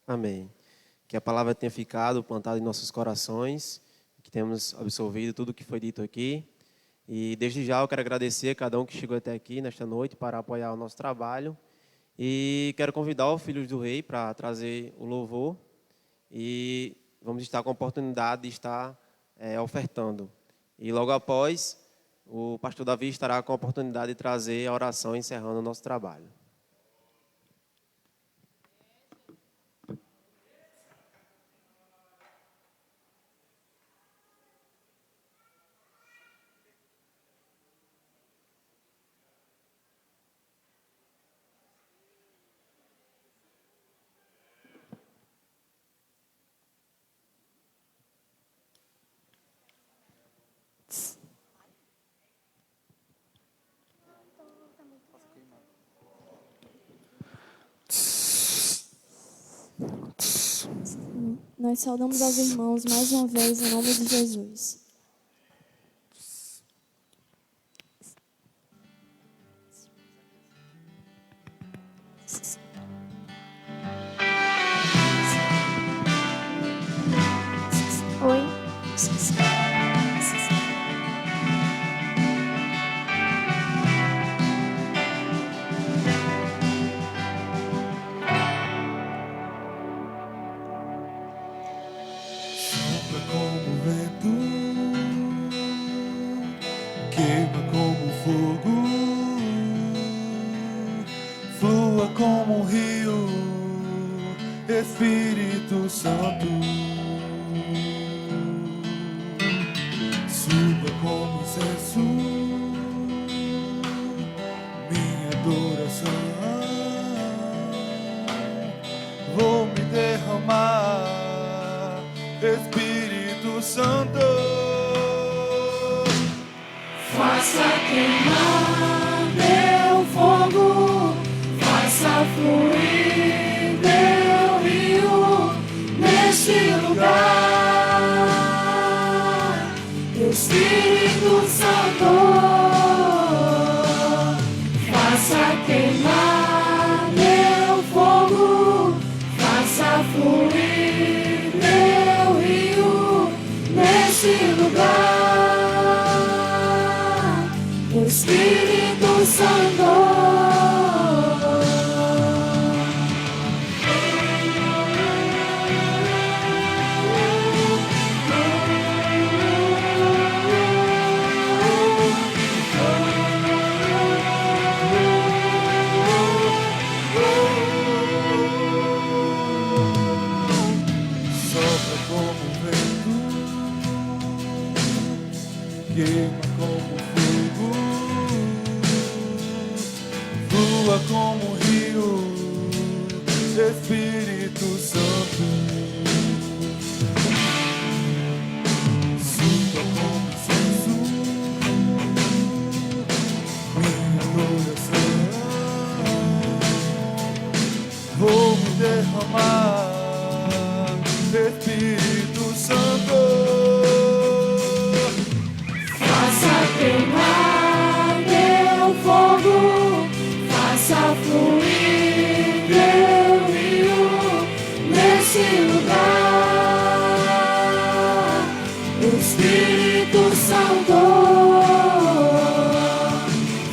Amém. Que a palavra tenha ficado plantada em nossos corações, que temos absorvido tudo o que foi dito aqui. E desde já eu quero agradecer a cada um que chegou até aqui nesta noite para apoiar o nosso trabalho. E quero convidar o Filhos do Rei para trazer o louvor. E vamos estar com a oportunidade de estar ofertando. E logo após, o pastor Davi estará com a oportunidade de trazer a oração encerrando o nosso trabalho. Nós saudamos aos irmãos mais uma vez em nome de Jesus. Oi. Sopra como vento, queima como fogo, flua como um rio, Espírito Santo. Suba como incenso, minha adoração. Vou me derramar, Espírito Santo. Faça queimar meu fogo, faça fluir meu rio neste lugar. Espírito Santo, faça queimar meu fogo, faça fluir meu rio neste lugar. Espírito Santo. Sopra como vento, queima como fogo, flua como um rio, Espírito Santo. Suba como incenso, minha adoração. Vou me derramar, Espírito Santo. Faça queimar meu fogo, faça fluir meu rio nesse lugar. Espírito Santo,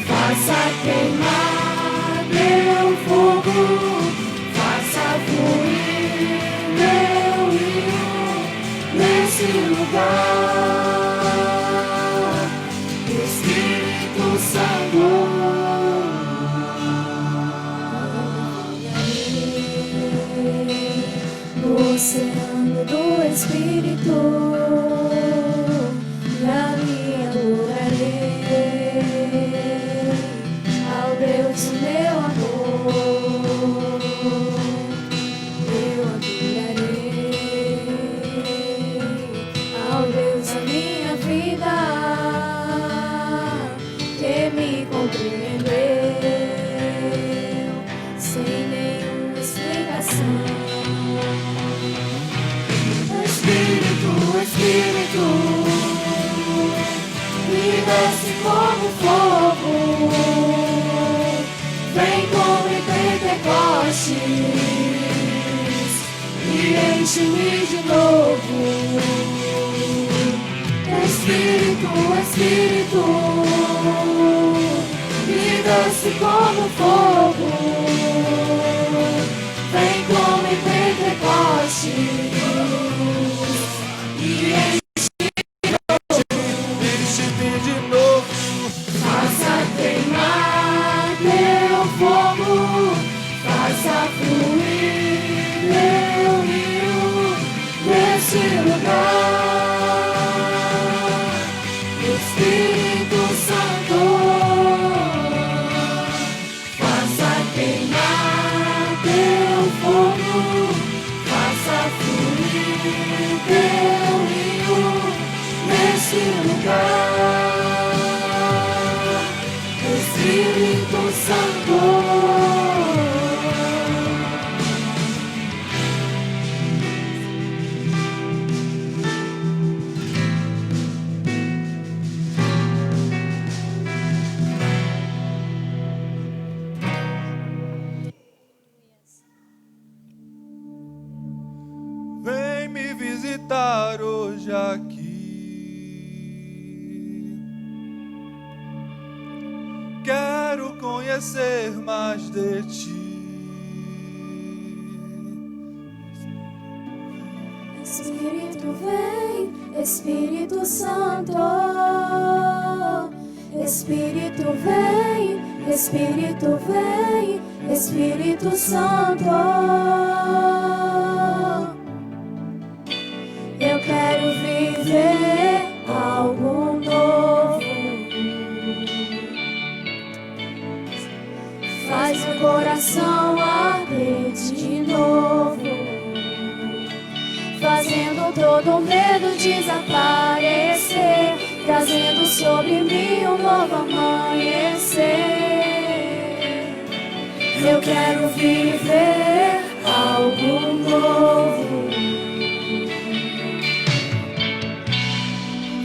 faça queimar meu fogo, faça fluir meu rio nesse lugar. Espírito Santo. No oceano do Espírito, ali adorarei ao Deus do meu amor. Eu adorarei ao Deus da minha vida, que me compreendeu sem nenhuma explicação. Espírito, me desce como fogo, vem como em Pentecostes, e enche-me de novo. Espírito, Espírito, me doce como fogo, vem como em Pentecostes e Enche-me de novo. faça queimar teu fogo, faça fluir teu rio nesse lugar. Espírito Santo, faça queimar teu fogo, faça fluir teu rio nesse lugar. Espírito Santo. Vem me visitar hoje aqui. Quero conhecer mais de ti. Espírito vem, Espírito Santo. Espírito vem, Espírito vem, Espírito Santo. Eu quero viver algo novo. Faz o coração arder de novo, fazendo todo o medo desaparecer, trazendo sobre mim um novo amanhecer. Eu quero viver algo novo.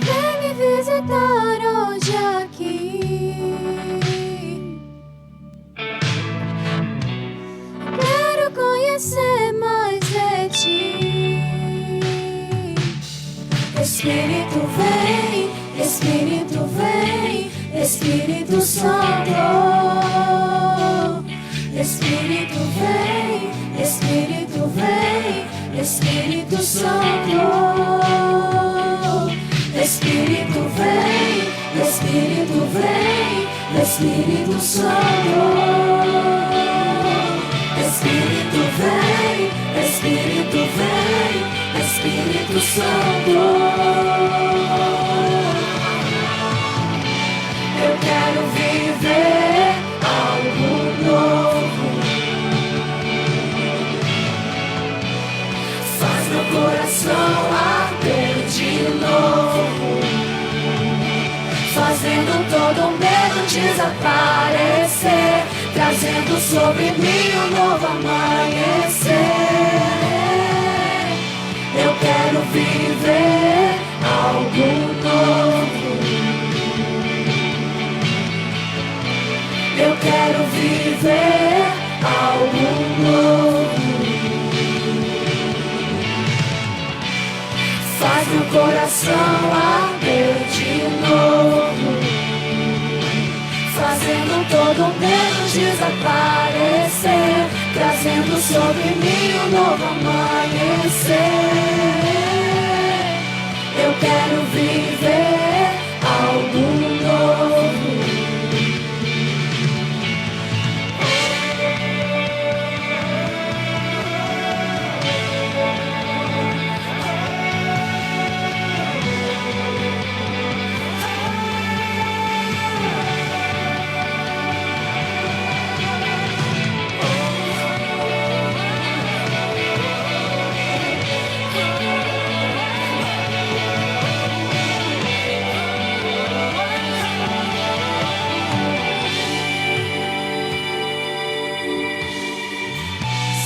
Vem me visitar hoje aqui. Quero conhecer mais de ti. Espírito vem, Espírito vem, Espírito Santo. Espírito vem, Espírito vem, Espírito Santo. Espírito vem, Espírito vem, Espírito Santo. Espírito vem, Espírito vem, Espírito Santo. Eu quero viver algo novo. Faz meu coração arder de novo, fazendo todo o medo desaparecer, trazendo sobre mim um novo amanhecer. Eu quero viver algo novo. Eu quero viver algo novo. Faz meu coração arder de novo, fazendo todo o medo desaparecer, trazendo sobre mim um novo amanhecer. Eu quero viver algo novo.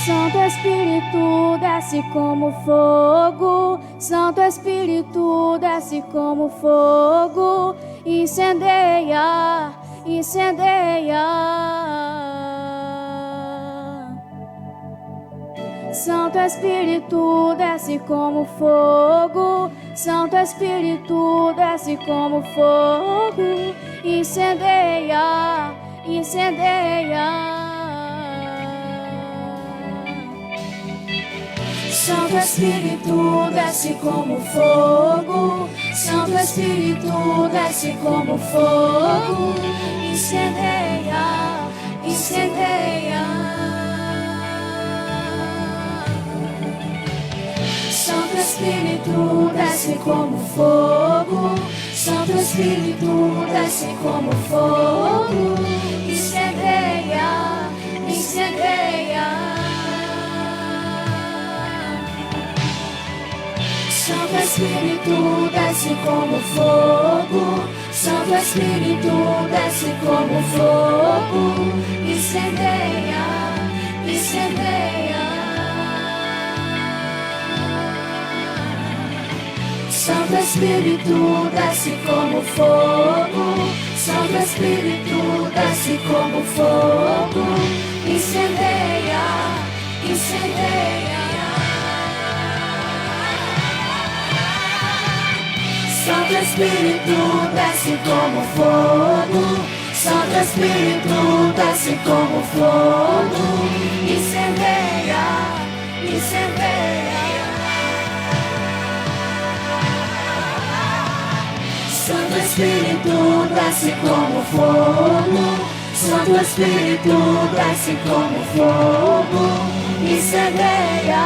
Santo Espírito desce como fogo, Santo Espírito desce como fogo, incendeia, incendeia. Santo Espírito, desce como fogo. Santo Espírito, desce como fogo. Incendeia, incendeia. Santo Espírito, desce como fogo. Santo Espírito, desce como fogo. Incendeia, incendeia. Santo Espírito, desce como fogo. Santo Espírito, desce como fogo. Incendeia, incendeia. Santo Espírito, desce como fogo. Santo Espírito, desce como fogo. Incendeia, incendeia. Santo Espírito, desce como fogo. Santo Espírito, desce como fogo. Incendeia, incendeia. Santo Espírito, desce como fogo. Santo Espírito, desce como fogo. Incendeia, incendeia. Santo Espírito, desce como fogo. Santo Espírito, desce como fogo. Incendeia,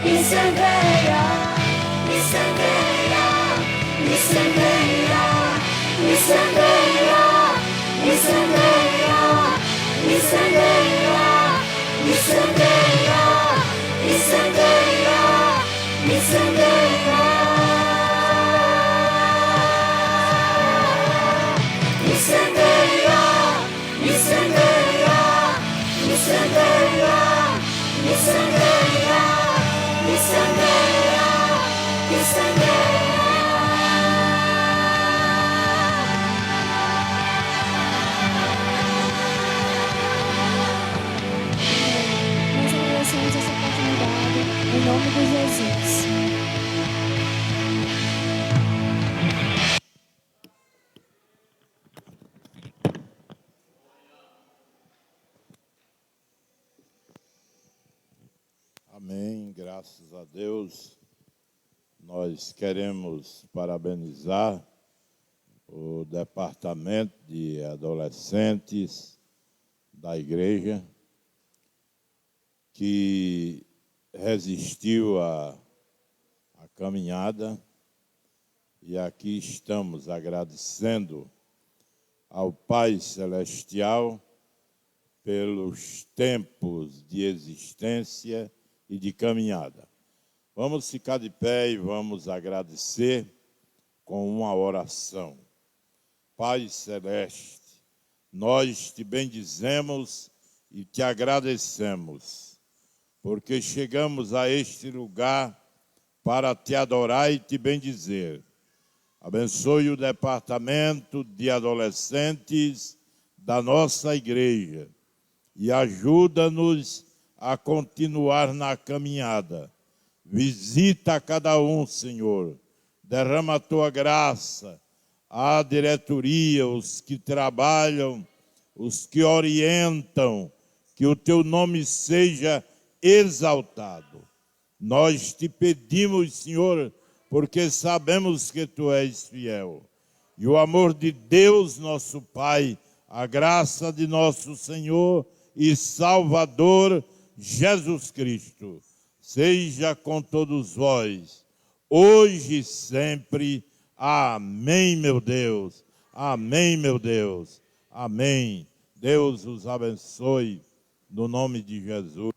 incendeia, incendeia, incendeia, incendeia, incendeia, incendeia, incendeia, incendeia, incendeia. Incendeia, incendeia, incendeia, incendeia, incendeia, incendeia. Nós agradecemos essa oportunidade em nome de Jesus. Amém, graças a Deus. Nós queremos parabenizar o departamento de adolescentes da igreja que resistiu à caminhada, e aqui estamos agradecendo ao Pai Celestial pelos tempos de existência e de caminhada. Vamos ficar de pé e vamos agradecer com uma oração. Pai Celeste, nós te bendizemos e te agradecemos, porque chegamos a este lugar para te adorar e te bendizer. Abençoe o departamento de adolescentes da nossa igreja e ajuda-nos a continuar na caminhada. Visita cada um, Senhor. Derrama a tua graça, a diretoria, os que trabalham, os que orientam, que o teu nome seja exaltado. Nós te pedimos, Senhor, porque sabemos que tu és fiel. E o amor de Deus, nosso Pai, a graça de nosso Senhor e Salvador Jesus Cristo, seja com todos vós, hoje e sempre. Amém, meu Deus. Amém, meu Deus. Amém. Deus os abençoe, no nome de Jesus.